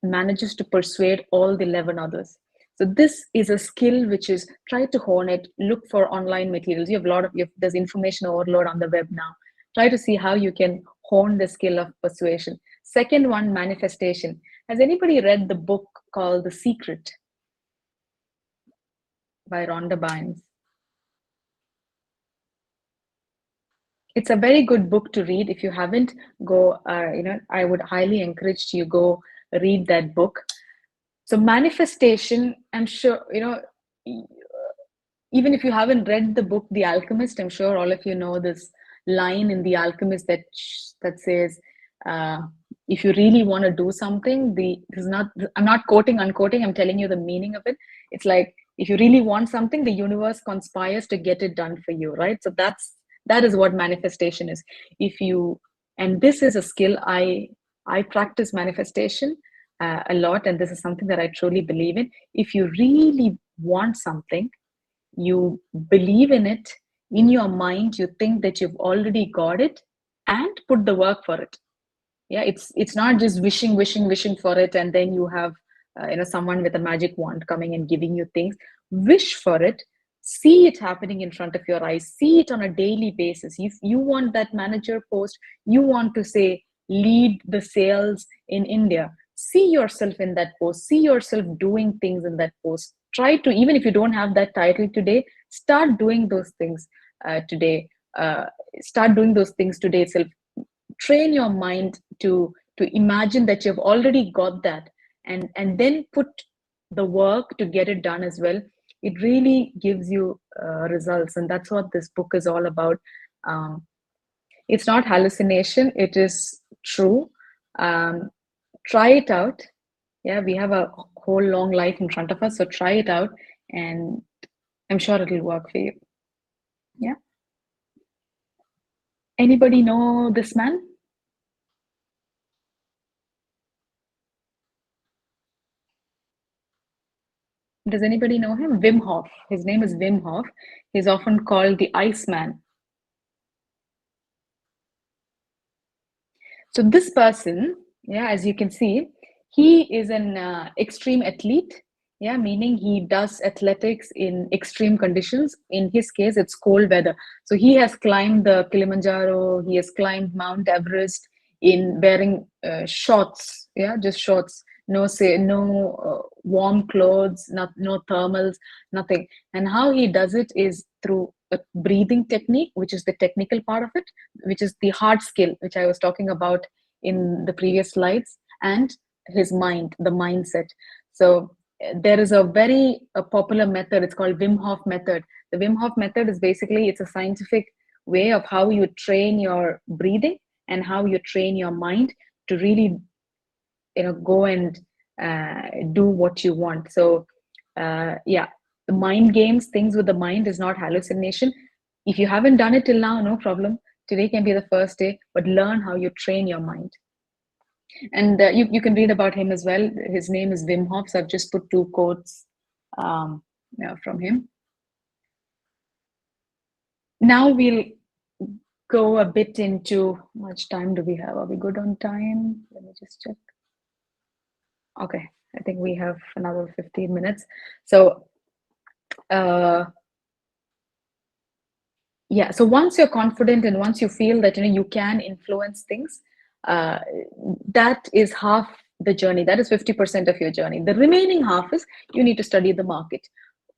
manages to persuade all the 11 others. So this is a skill which is, try to hone it. Look for online materials. You have there's information overload on the web now. Try to see how you can hone the skill of persuasion. Second one, manifestation. Has anybody read the book called The Secret by Rhonda Byrne? It's a very good book to read. If you haven't, go, I would highly encourage you go read that book. So manifestation, I'm sure, even if you haven't read the book, The Alchemist, I'm sure all of you know this line in The Alchemist that says, if you really want to do something, I'm not quoting, unquoting, I'm telling you the meaning of it. It's like, if you really want something, the universe conspires to get it done for you, right? So that is what manifestation is. And this is a skill, I practice manifestation a lot, and this is something that I truly believe in. If you really want something, you believe in it, in your mind, you think that you've already got it, and put the work for it. Yeah, it's not just wishing for it, and then you have someone with a magic wand coming and giving you things. Wish for it, see it happening in front of your eyes, see it on a daily basis. If you want that manager post, you want to say lead the sales in India, see yourself in that post, see yourself doing things in that post. Try to, even if you don't have that title today, start doing those things today. Start doing those things today itself. Train your mind to imagine that you've already got that, and then put the work to get it done as well. It really gives you results, and that's what this book is all about. It's not hallucination, it is true. Try it out. Yeah, we have a whole long life in front of us, so try it out, and I'm sure it'll work for you. Yeah. Anybody know this man? Does anybody know him? Wim Hof. His name is Wim Hof. He's often called the Iceman. So this person, yeah, as you can see, he is an extreme athlete. Yeah, meaning he does athletics in extreme conditions. In his case, it's cold weather. So he has climbed the Kilimanjaro. He has climbed Mount Everest in wearing shorts. Yeah, just shorts. No warm clothes, no thermals, nothing. And how he does it is through a breathing technique, which is the technical part of it, which is the hard skill, which I was talking about in the previous slides, and his mind, the mindset. So there is a very popular method. It's called Wim Hof method. The Wim Hof method is basically, it's a scientific way of how you train your breathing and how you train your mind to really go and do what you want. So yeah, the mind games, things with the mind is not hallucination. If you haven't done it till now, no problem. Today can be the first day, but learn how you train your mind. And you can read about him as well. His name is Wim Hof. So I've just put 2 quotes from him. Now we'll go a bit into, how much time do we have? Are we good on time? Let me just check. Okay, I think we have another 15 minutes. So yeah, so once you're confident and once you feel that you can influence things, that is half the journey. That is 50% of your journey. The remaining half is you need to study the market.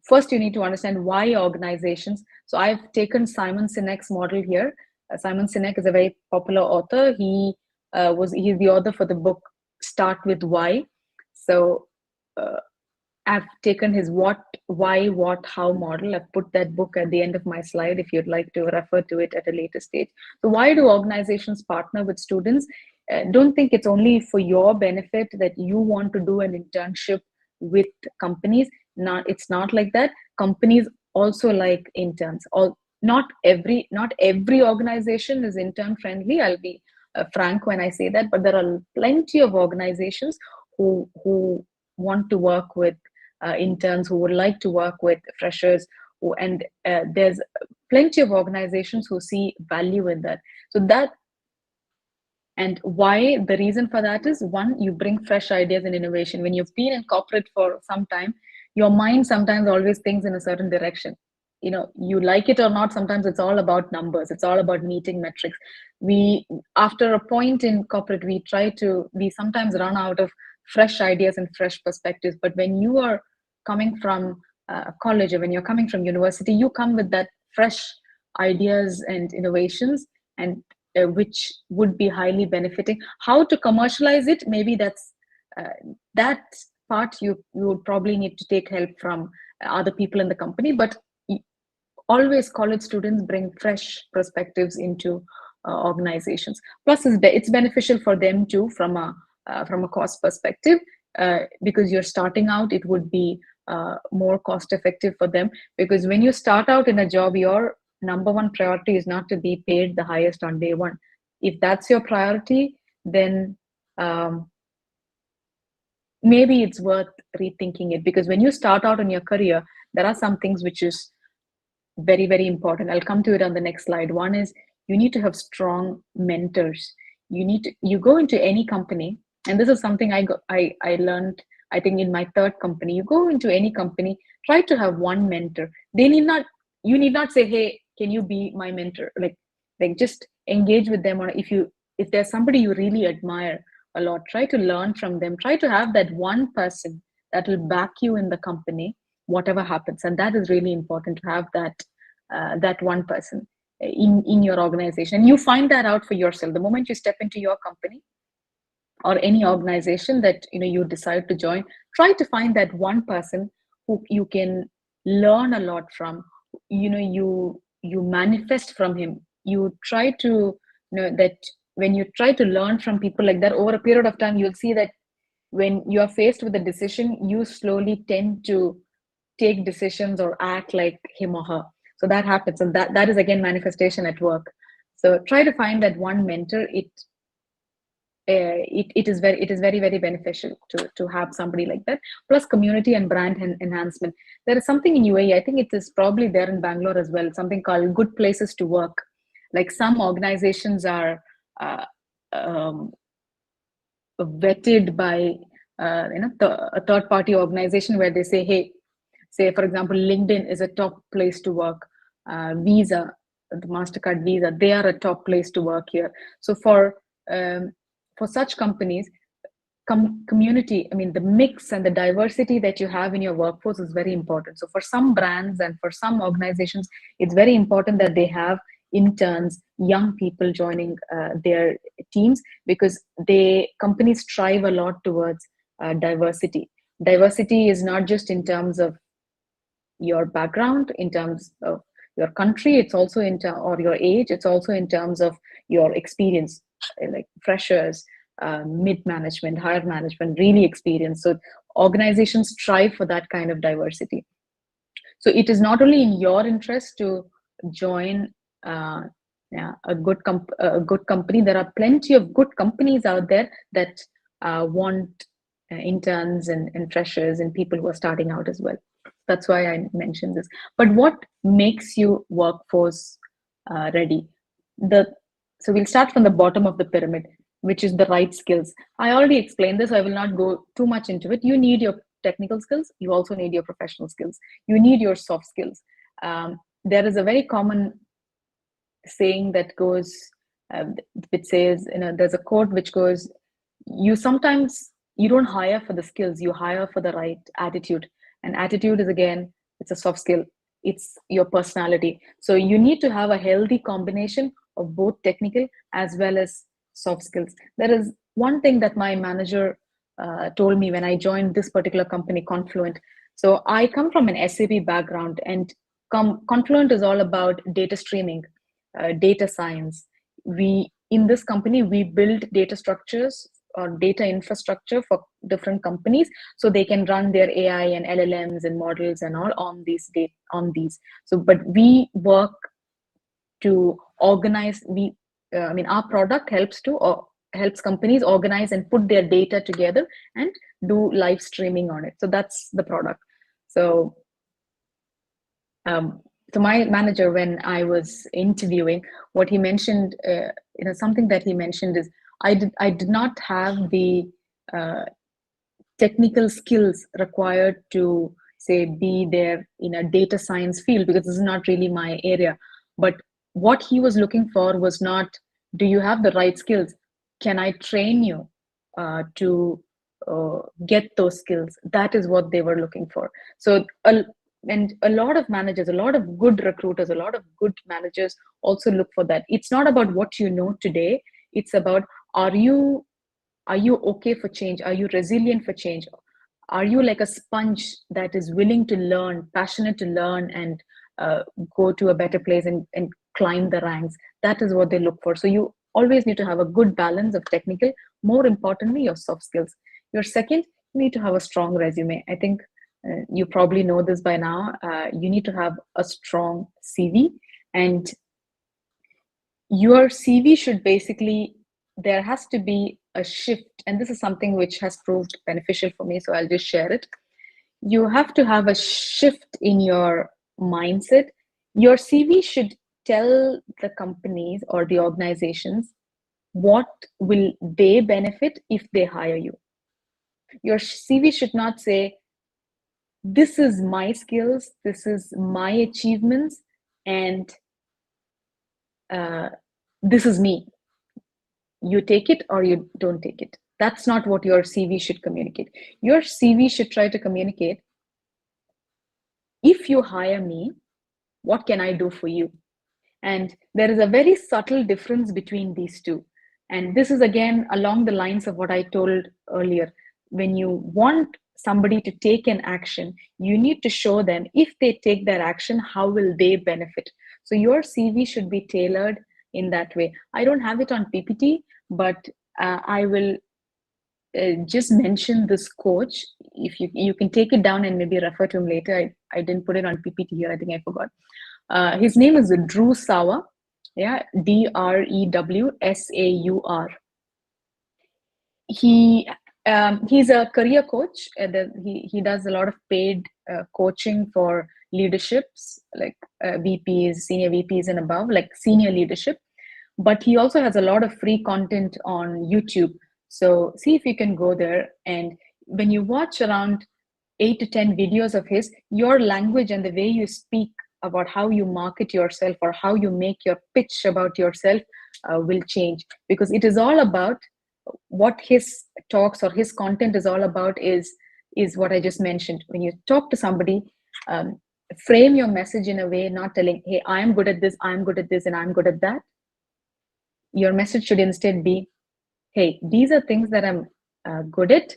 First, you need to understand why organizations. So I've taken Simon Sinek's model here. Simon Sinek is a very popular author. He's the author for the book Start With Why. So I've taken his what, why, what, how model. I've put that book at the end of my slide if you'd like to refer to it at a later stage. So why do organizations partner with students? Don't think it's only for your benefit that you want to do an internship with companies. It's not like that. Companies also like interns. Not every organization is intern friendly. I'll be frank when I say that, but there are plenty of organizations who want to work with interns, who would like to work with freshers, and there's plenty of organizations who see value in that. So that, and why, the reason for that is, one, you bring fresh ideas and innovation. When you've been in corporate for some time, your mind sometimes always thinks in a certain direction. You like it or not, sometimes it's all about numbers, it's all about meeting metrics. After a point in corporate, we sometimes run out of fresh ideas and fresh perspectives. But when you are coming from college, or when you're coming from university, you come with that fresh ideas and innovations, and which would be highly benefiting. How to commercialize it, maybe that's that part you would probably need to take help from other people in the company. But always college students bring fresh perspectives into organizations. Plus, it's beneficial for them too from a cost perspective, because you're starting out. It would be more cost effective for them, because when you start out in a job, your number one priority is not to be paid the highest on day one. If that's your priority, then maybe it's worth rethinking it, because when you start out in your career, there are some things which is very, very important. I'll come to it on the next slide. One is you need to have strong mentors. You go into any company, and this is something I learned, I think, in my third company. You go into any company, try to have one mentor. You need not say, hey, can you be my mentor? Like just engage with them, or if there's somebody you really admire a lot, try to learn from them. Try to have that one person that will back you in the company, whatever happens. And that is really important, to have that one person in your organization. And you find that out for yourself the moment you step into your company or any organization that you decide to join. Try to find that one person who you can learn a lot from. You manifest from him. You try to that when you try to learn from people like that, over a period of time, you'll see that when you are faced with a decision, you slowly tend to take decisions or act like him or her. So that happens, and that is again manifestation at work. So try to find that one mentor. It is very, very beneficial to have somebody like that. Plus community and brand enhancement. There is something in UAE, I think it is probably there in Bangalore as well, something called good places to work. Like some organizations are vetted by a third party organization, where they say, hey, say for example, LinkedIn is a top place to work. Visa, the MasterCard Visa, they are a top place to work here. So for such companies, community, I mean, the mix and the diversity that you have in your workforce is very important. So for some brands and for some organizations, it's very important that they have interns, young people joining their teams, because companies strive a lot towards diversity. Diversity is not just in terms of your background, in terms of your country, it's also or your age, it's also in terms of your experience, like freshers, mid-management, higher management, really experienced. So organizations strive for that kind of diversity. So it is not only in your interest to join a good company. There are plenty of good companies out there that want interns and freshers and people who are starting out as well. That's why I mentioned this. But what makes you workforce ready? So we'll start from the bottom of the pyramid, which is the right skills. I already explained this, so I will not go too much into it. You need your technical skills. You also need your professional skills. You need your soft skills. There is a very common saying that goes, which says, there's a quote which goes, you don't hire for the skills, you hire for the right attitude. And attitude is, again, it's a soft skill. It's your personality. So you need to have a healthy combination of both technical as well as soft skills. There is one thing that my manager told me when I joined this particular company, Confluent. So I come from an SAP background, and Confluent is all about data streaming, data science. In this company, we build data structures or data infrastructure for different companies, so they can run their AI and LLMs and models and all on these. So, but we work to organize. Our product helps companies organize and put their data together and do live streaming on it. So that's the product. So, so my manager, when I was interviewing, what he mentioned, something that he mentioned is, I did not have the technical skills required to, say, be there in a data science field, because this is not really my area. But what he was looking for was not, do you have the right skills? Can I train you to get those skills? That is what they were looking for. So, and a lot of managers, a lot of good recruiters, a lot of good managers also look for that. It's not about what you know today. It's about, are you okay for change? Are you resilient for change? Are you like a sponge that is willing to learn, passionate to learn, and go to a better place and climb the ranks. That is what they look for. So you always need to have a good balance of technical, more importantly, your soft skills. Your second, you need to have a strong resume. I think you probably know this by now. You need to have a strong CV, and your CV should basically, there has to be a shift, and this is something which has proved beneficial for me, so I'll just share it. You have to have a shift in your mindset. Your CV should tell the companies or the organizations what will they benefit if they hire you. Your CV should not say, this is my skills, this is my achievements, and this is me. You take it or you don't take it. That's not what your CV should communicate. Your CV should try to communicate, if you hire me, what can I do for you? And there is a very subtle difference between these two. And this is again along the lines of what I told earlier. When you want somebody to take an action, you need to show them, if they take that action, how will they benefit? So your CV should be tailored in that way. I don't have it on PPT, but I will just mention this coach. If you can take it down and maybe refer to him later. I didn't put it on PPT here. I think I forgot. His name is Drew Sauer. Yeah, DREWSAUR. He's a career coach. He does a lot of paid coaching for leaderships, like VPs, senior VPs and above, like senior leadership. But he also has a lot of free content on YouTube. So see if you can go there. And when you watch around 8 to 10 videos of his, your language and the way you speak about how you market yourself or how you make your pitch about yourself will change, because it is all about what his talks or his content is all about is what I just mentioned. When you talk to somebody, frame your message in a way, not telling, hey, I'm good at this, I'm good at this, and I'm good at that. Your message should instead be, hey, these are things that I'm good at,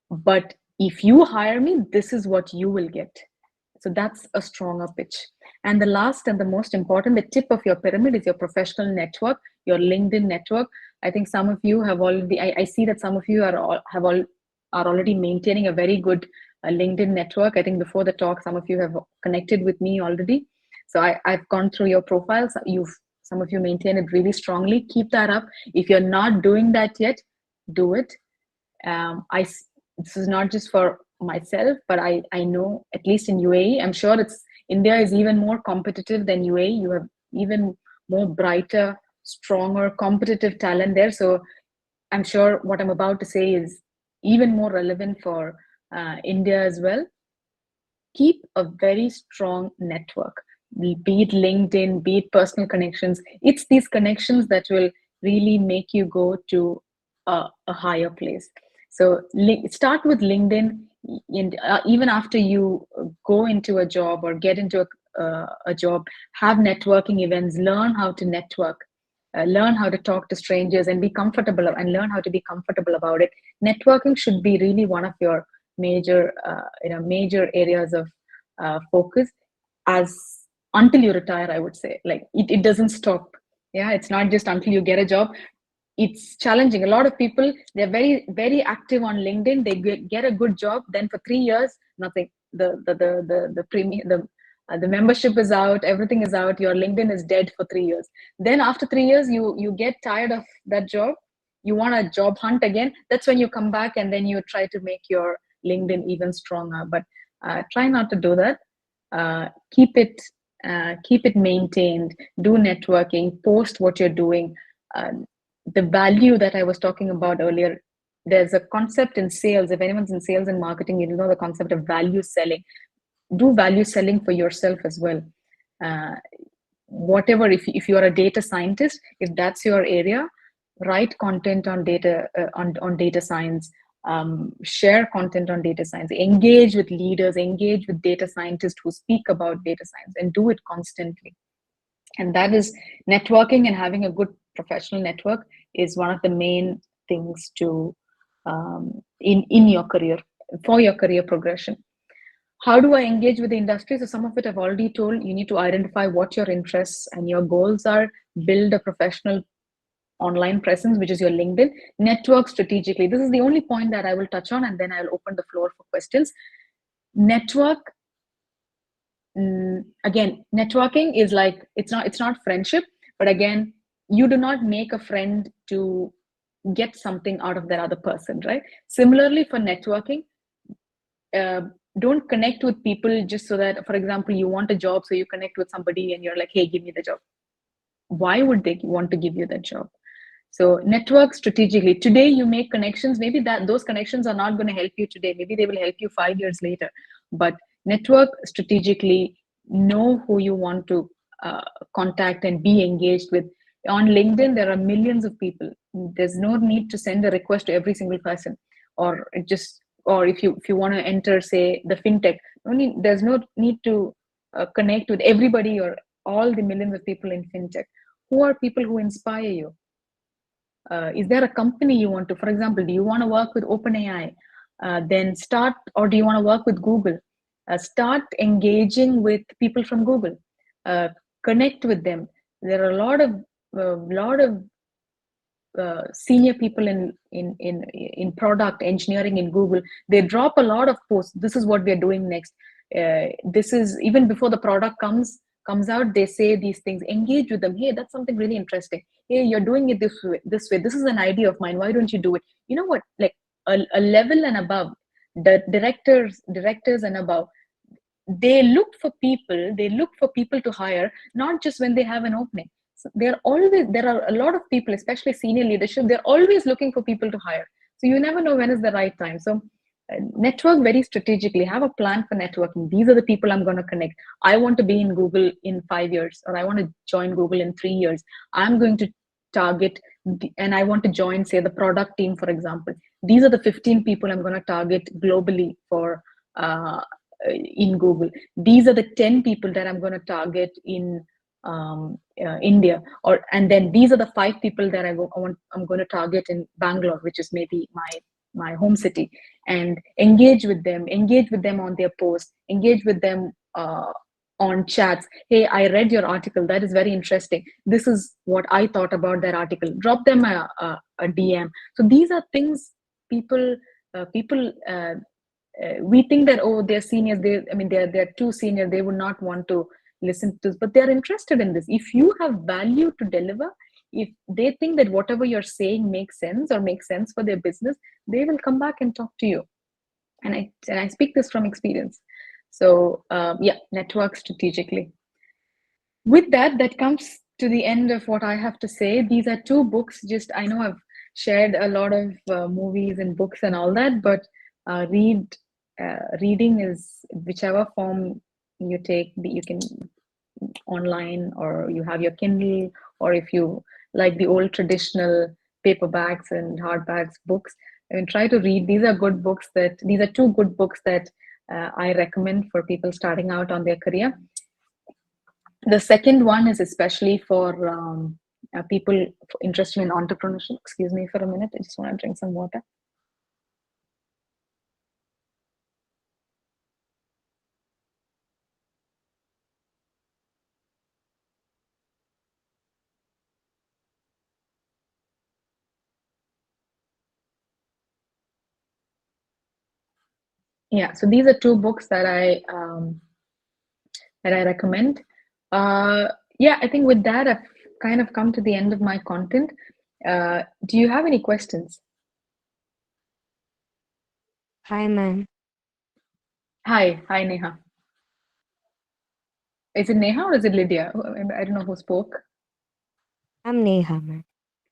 but if you hire me, this is what you will get. So that's a stronger pitch. And the last and the most important, the tip of your pyramid, is your professional network, your LinkedIn network. I think some of you have already, I see that some of you are already maintaining a very good LinkedIn network. I think before the talk, some of you have connected with me already. So I've gone through your profiles. Some of you maintain it really strongly. Keep that up. If you're not doing that yet, do it. This is not just for myself, but I know, at least in UAE, I'm sure India is even more competitive than UAE. You have even more brighter, stronger, competitive talent there. So I'm sure what I'm about to say is even more relevant for India as well. Keep a very strong network, be it LinkedIn, be it personal connections. It's these connections that will really make you go to a higher place. So start with LinkedIn, and even after you go into a job or get into a job, have networking events, learn how to network, learn how to talk to strangers and be comfortable, and learn how to be comfortable about it. Networking should be really one of your major areas of focus until you retire. I would say, like, it doesn't stop. Yeah, it's not just until you get a job. It's challenging. A lot of people, they're very, very active on LinkedIn. They get a good job, then for 3 years, nothing. The premium, the membership is out, everything is out. Your LinkedIn is dead for 3 years. Then after 3 years, you get tired of that job. You want a job hunt again. That's when you come back and then you try to make your LinkedIn even stronger. But try not to do that. Keep it maintained. Do networking. Post what you're doing. The value that I was talking about earlier, there's a concept in sales. If anyone's in sales and marketing, you know the concept of value selling. Do value selling for yourself as well. Whatever, if you are a data scientist, if that's your area, write content on data on data science. Share content on data science. Engage with leaders. Engage with data scientists who speak about data science, and do it constantly. And that is networking, and having a good professional network is one of the main things to in your career, for your career progression. How do I engage with the industry? So some of it I've already told. You need to identify what your interests and your goals are, build a professional online presence, which is your LinkedIn. Network strategically. This is the only point that I will touch on, and then I'll open the floor for questions. Network, again, networking is like, it's not friendship, but again, you do not make a friend to get something out of that other person, right? Similarly for networking, don't connect with people just so that, for example, you want a job, so you connect with somebody and you're like, hey, give me the job. Why would they want to give you that job? So network strategically. Today you make connections, maybe that those connections are not going to help you today, maybe they will help you 5 years later, but network strategically. Know who you want to contact and be engaged with. On LinkedIn there are millions of people. There's no need to send a request to every single person, or if you want to enter, say, the fintech, there's no need to connect with everybody or all the millions of people in fintech. Who are people who inspire you? Is there a company you want to, for example, do you want to work with OpenAI? Then start, or do you want to work with Google? Start engaging with people from Google. Connect with them. There are a lot of senior people in product engineering in Google. They drop a lot of posts. This is what we are doing next. This is even before the product comes out. They say these things. Engage with them. Hey, that's something really interesting. Hey, you're doing it this way. This is an idea of mine. Why don't you do it? You know what? Like a level and above, the directors and above, they look for people to hire, not just when they have an opening. So there are a lot of people, especially senior leadership, they're always looking for people to hire. So you never know when is the right time. So network very strategically. Have a plan for networking. These are the people I'm going to connect. I want to be in Google in 5 years, or I want to join Google in 3 years. I'm going to target, and I want to join, say, the product team, for example. These are the 15 people I'm going to target globally for in Google. These are the 10 people that I'm going to target in India, and then these are the 5 people that I'm going to target in Bangalore, which is maybe my home city, and engage with them on their posts, engage with them on chats. Hey, I read your article, that is very interesting. This is what I thought about that article. Drop them a DM. So these are things people we think that, oh, they're seniors, they're too senior, they would not want to listen to this, but they're interested in this. If you have value to deliver, if they think that whatever you're saying makes sense for their business, they will come back and talk to you. And I speak this from experience. So network strategically. With that comes to the end of what I have to say. These are 2 books. Just, I know I've shared a lot of movies and books and all that, but reading is whichever form you take. You can online, or you have your Kindle, or if you like the old traditional paperbacks and hardbacks books, try to read. These are 2 good books that I recommend for people starting out on their career. The second one is especially for people interested in entrepreneurship. Excuse me for a minute, I just want to drink some water. Yeah, so these are 2 books that I recommend. I think with that, I've kind of come to the end of my content. Do you have any questions? Hi, ma'am. Hi, Neha. Is it Neha or is it Lydia? I don't know who spoke. I'm Neha, ma'am.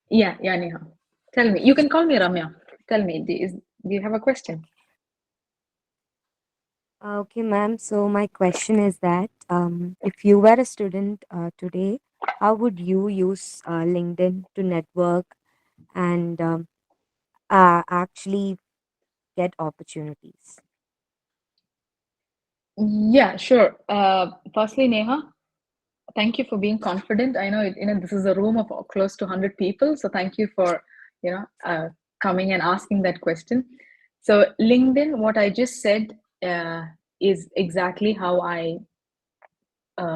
Yeah, Neha. Tell me. You can call me Ramya. Tell me, do you have a question? Okay, ma'am. So my question is that if you were a student today, how would you use LinkedIn to network and actually get opportunities? Yeah, sure. Firstly, Neha, thank you for being confident. I know, this is a room of close to 100 people, so thank you for coming and asking that question. So LinkedIn, what I just said, is exactly how I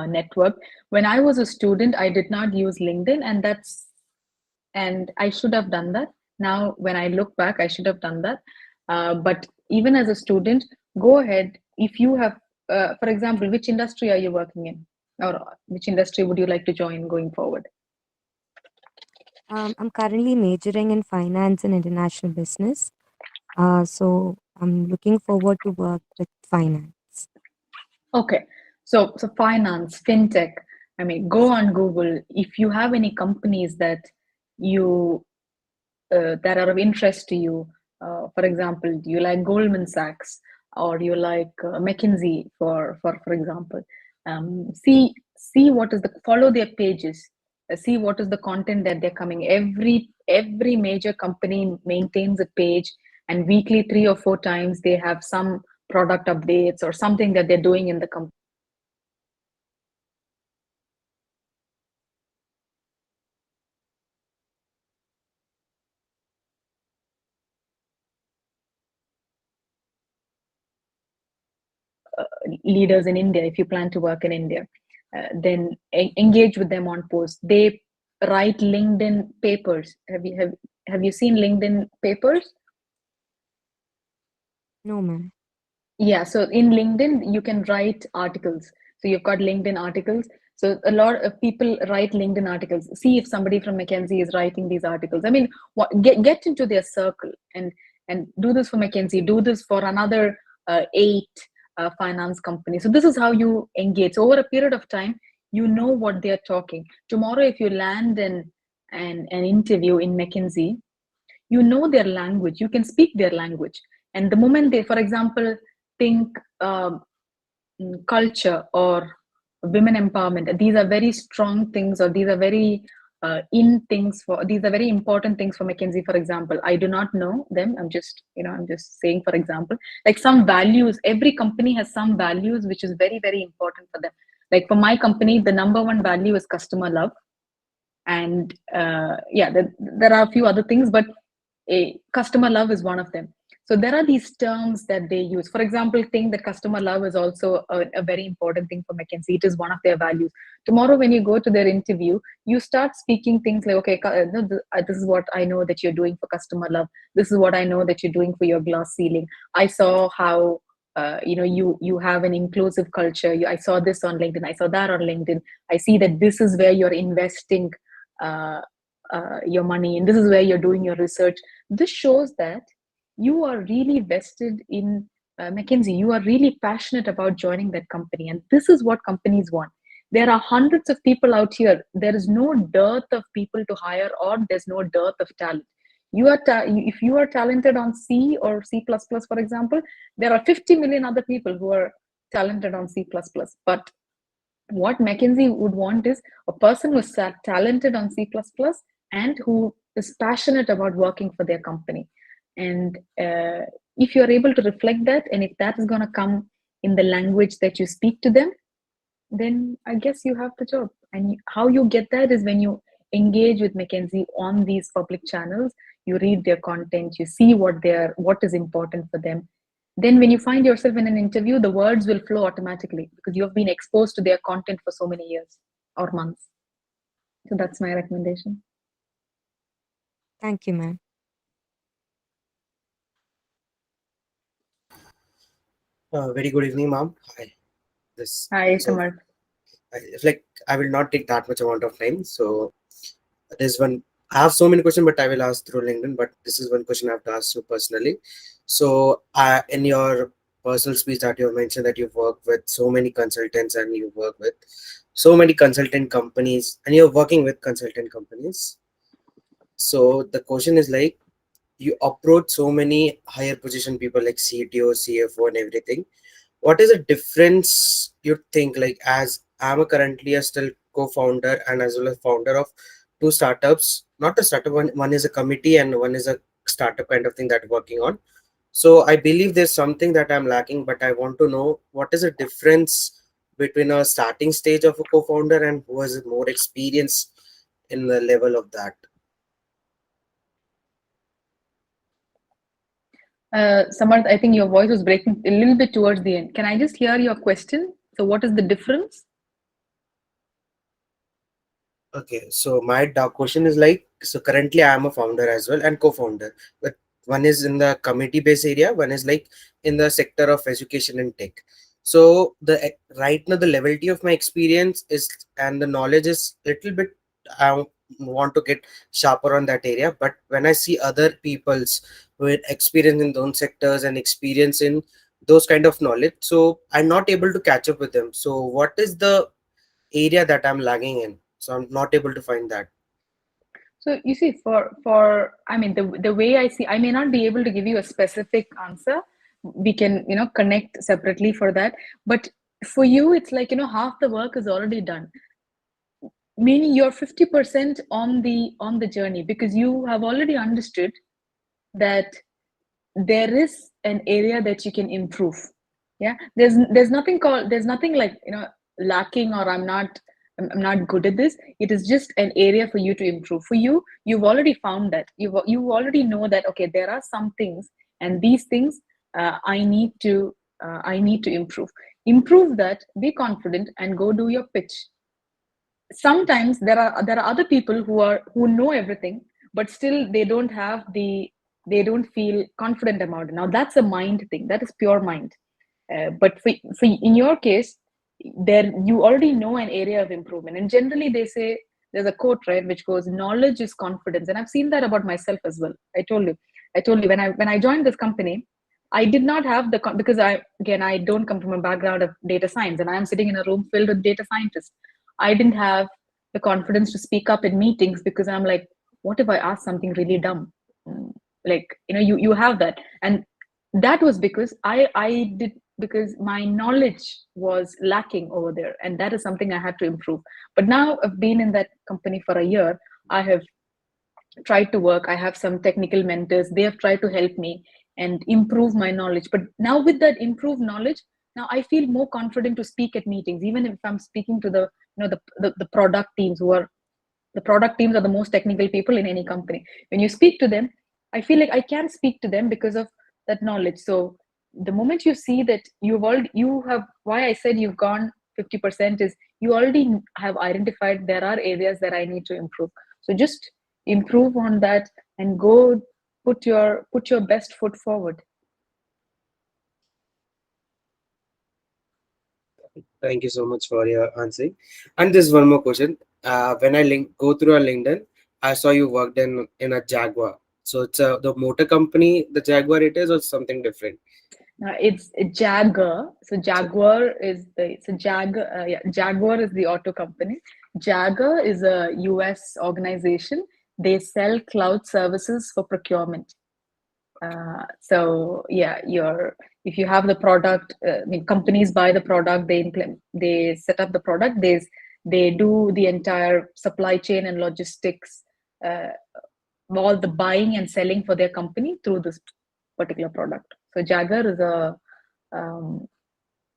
network. When I was a student, I did not use LinkedIn, and I should have done that. Now, when I look back, I should have done that. But even as a student, go ahead. If you have, for example, which industry are you working in, or which industry would you like to join going forward? I'm currently majoring in finance and international business. So I'm looking forward to work with finance. Okay, so finance, fintech. I mean, go on Google. If you have any companies that you that are of interest to you, for example, do you like Goldman Sachs or you like McKinsey, for example? See what is the follow their pages. See what is the content that they're coming. Every major company maintains a page, and weekly 3 or 4 times they have some product updates or something that they're doing in the company. Leaders in India, if you plan to work in India, then engage with them on posts. They write LinkedIn papers. Have you seen LinkedIn papers? No, ma'am. Yeah, so in LinkedIn, you can write articles. So you've got LinkedIn articles. So a lot of people write LinkedIn articles. See if somebody from McKinsey is writing these articles. I mean, get into their circle and do this for McKinsey. Do this for another 8 finance companies. So this is how you engage. So over a period of time, you know what they're talking. Tomorrow, if you land an interview in McKinsey, you know their language. You can speak their language. And the moment they, for example, think culture or women empowerment, these are very strong things, or these are very these are very important things for McKinsey. For example, I do not know them. I'm just saying, for example, like some values. Every company has some values which is very, very important for them. Like for my company, the number one value is customer love. And yeah, there are a few other things, but customer love is one of them. So there are these terms that they use. For example, think that customer love is also a very important thing for McKinsey. It is one of their values. Tomorrow, when you go to their interview, you start speaking things like, okay, this is what I know that you're doing for customer love. This is what I know that you're doing for your glass ceiling. I saw how you have an inclusive culture. I saw this on LinkedIn. I saw that on LinkedIn. I see that this is where you're investing uh, your money, and this is where you're doing your research. This shows that you are really vested in McKinsey. You are really passionate about joining that company, and this is what companies want. There are hundreds of people out here. There is no dearth of people to hire, or there's no dearth of talent. If you are talented on C or C++, for example, there are 50 million other people who are talented on C++. But what McKinsey would want is a person who's talented on C++ and who is passionate about working for their company. And if you're able to reflect that, and if that is going to come in the language that you speak to them, then I guess you have the job. And how you get that is when you engage with McKinsey on these public channels. You read their content, you see what is important for them. Then when you find yourself in an interview, the words will flow automatically because you have been exposed to their content for so many years or months. So that's my recommendation. Thank you, ma'am. Very good evening, ma'am. Hi. Hi, So Samar. I will not take that much amount of time. So there's one. I have so many questions, but I will ask through LinkedIn. But this is one question I have to ask you personally. So in your personal speech that you mentioned that you've worked with so many consultants and you work with so many consultant companies and you're working with consultant companies. So the question is like you approach so many higher position people like CTO, CFO, and everything. What is the difference you think, like, as I'm a currently a still co-founder and as well as founder of two startups, not a startup, one is a committee and one is a startup kind of thing that I'm working on. So I believe there's something that I'm lacking, but I want to know what is the difference between a starting stage of a co-founder and who has more experience in the level of that. Samarth, I think your voice was breaking a little bit towards the end. Can I just hear your question? So what is the difference? Okay, so my dark question is like, so currently I am a founder as well and co-founder, but one is in the committee-based area, one is like in the sector of education and tech. So the right now the levelty of my experience is and the knowledge is little bit. I want to get sharper on that area, but when I see other people's with experience in those sectors and experience in those kind of knowledge, so I'm not able to catch up with them. So what is the area that I'm lagging in? So I'm not able to find that. So you see, for I mean, the way I see, I may not be able to give you a specific answer. We can, connect separately for that. But for you, it's like, half the work is already done. Meaning you're 50% on the journey, because you have already understood that there is an area that you can improve. Yeah, there's nothing like, lacking, or I'm not good at this. It is just an area for you to improve. For you, you've already found that you already know that, okay, there are some things, and these things, I need to improve that. Be confident and go do your pitch. Sometimes there are other people who know everything, but still they don't feel confident about it. Now that's a mind thing, that is pure mind. But for in your case, there you already know an area of improvement. And generally they say, there's a quote, right, which goes, knowledge is confidence. And I've seen that about myself as well. I told you when I joined this company, I did not have because I don't come from a background of data science, and I am sitting in a room filled with data scientists. I didn't have the confidence to speak up in meetings, because I'm like, what if I ask something really dumb? Like, you have that. And that was because I did, because my knowledge was lacking over there, and that is something I had to improve. But now I've been in that company for a year. I have tried to work. I have some technical mentors. They have tried to help me and improve my knowledge. But now with that improved knowledge, now I feel more confident to speak at meetings, even if I'm speaking to the product teams. The product teams are the most technical people in any company. When you speak to them, I feel like I can speak to them because of that knowledge. So the moment you see that you have, why I said you've gone 50% is, you already have identified there are areas that I need to improve. So just improve on that and go put your best foot forward. Thank you so much for your answering. And there's one more question. When I go through a LinkedIn, I saw you worked in a Jaguar. So it's the motor company, the Jaguar it is, or something different? It's a Jaguar. So Jaguar is Jaguar is the auto company. Jaguar is a US organization. They sell cloud services for procurement. So yeah, if you have the product, I mean, companies buy the product, they set up the product, they do the entire supply chain and logistics, all the buying and selling for their company through this particular product. So Jaguar is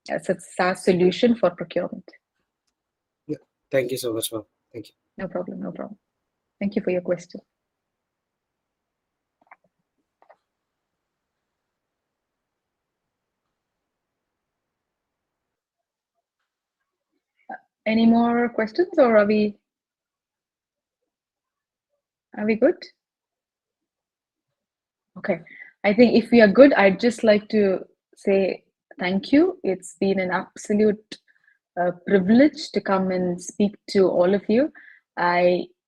it's a SaaS solution for procurement. Yeah. Thank you so much, ma'am. Thank you. No problem. Thank you for your question. Any more questions, or are we good? Okay. I think if we are good, I'd just like to say thank you. It's been an absolute privilege to come and speak to all of you.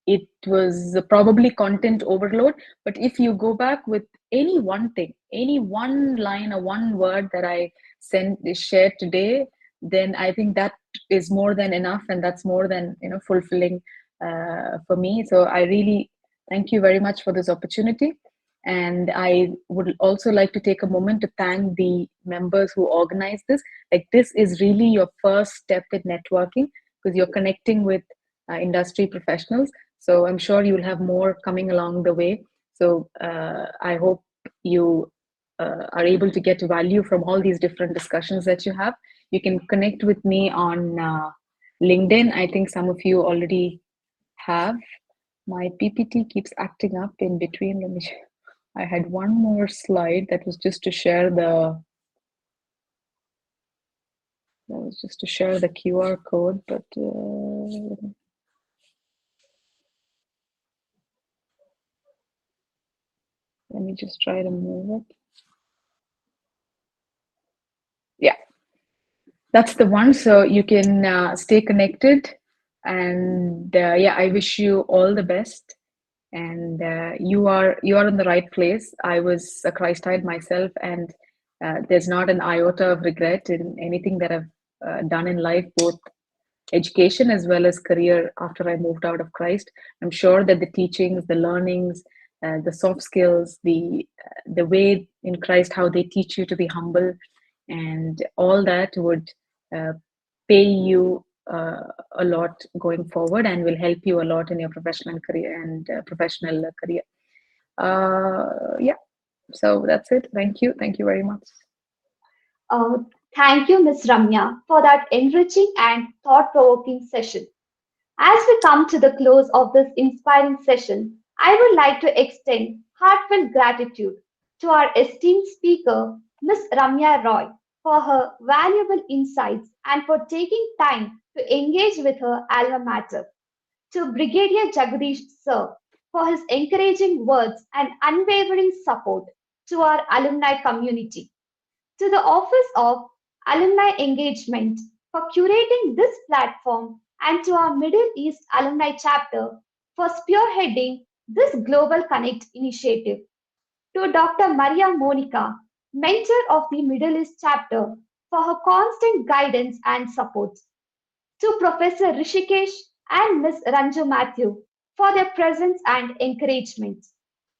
It was probably content overload, but if you go back with any one thing, any one line or one word that I shared today, then I think that is more than enough, and that's more than fulfilling for me. So I really thank you very much for this opportunity. And I would also like to take a moment to thank the members who organized this. Like, this is really your first step in networking, because you're connecting with industry professionals. So I'm sure you'll have more coming along the way. So I hope you are able to get value from all these different discussions that you have. You can connect with me on LinkedIn. I think some of you already have. My PPT keeps acting up in between. I had one more slide that was just to share the QR code, but let me just try to move it. Yeah, that's the one. So you can stay connected, and yeah, I wish you all the best. And you are in the right place. I was a Christite myself, and there's not an iota of regret in anything that I've done in life, both education as well as career after I moved out of Christ. I'm sure that the teachings, the learnings, the soft skills, the way in Christ, how they teach you to be humble, and all that would pay you a lot going forward, and will help you a lot in your professional career and professional career. Yeah, so that's it. Thank you very much. Thank you, Ms. Ramya, for that enriching and thought-provoking session. As we come to the close of this inspiring session, I would like to extend heartfelt gratitude to our esteemed speaker, Ms. Ramya Roy, for her valuable insights and for taking time to engage with her alma mater. To Brigadier Jagadish Sir for his encouraging words and unwavering support to our alumni community. To the Office of Alumni Engagement for curating this platform, and to our Middle East Alumni Chapter for spearheading this Global Connect initiative. To Dr. Maria Monica, mentor of the Middle East Chapter, for her constant guidance and support. To Professor Rishikesh and Ms. Ranju Matthew for their presence and encouragement.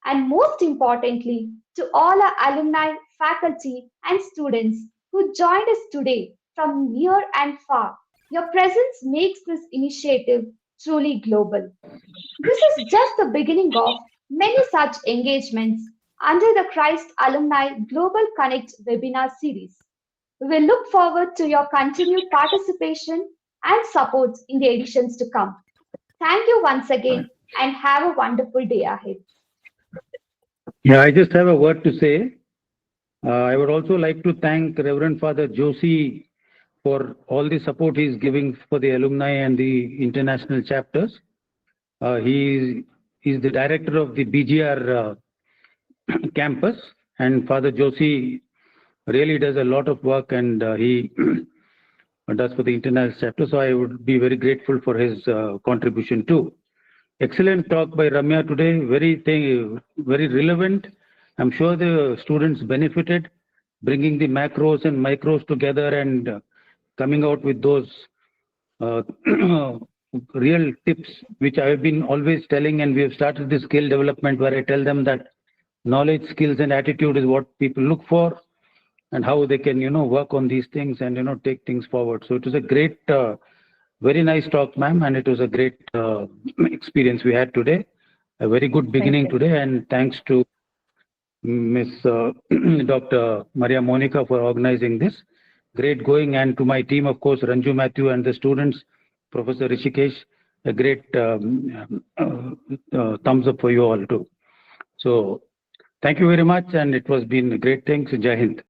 And most importantly, to all our alumni, faculty, and students who joined us today from near and far. Your presence makes this initiative truly global. This is just the beginning of many such engagements under the Christ Alumni Global Connect webinar series. We will look forward to your continued participation and support in the editions to come. Thank you once again and have a wonderful day ahead. Yeah, I just have a word to say. I would also like to thank Reverend Father Josie for all the support he is giving for the alumni and the international chapters. He is the director of the BGR campus, and Father Josie really does a lot of work, and he does for the international chapter. So I would be very grateful for his contribution too. Excellent talk by Ramya today, very relevant. I'm sure the students benefited, bringing the macros and micros together and coming out with those real tips, which I've been always telling, and we have started the skill development where I tell them that knowledge, skills, and attitude is what people look for, and how they can, work on these things and, take things forward. So it was a great, very nice talk, ma'am, and it was a great experience we had today. A very good beginning today, and thanks to Miss Dr. Maria Monica for organizing this. Great going, and to my team, of course, Ranju Matthew and the students, Professor Rishikesh, a great thumbs up for you all too. So thank you very much, and it was been a great. Thanks. Jai Hind.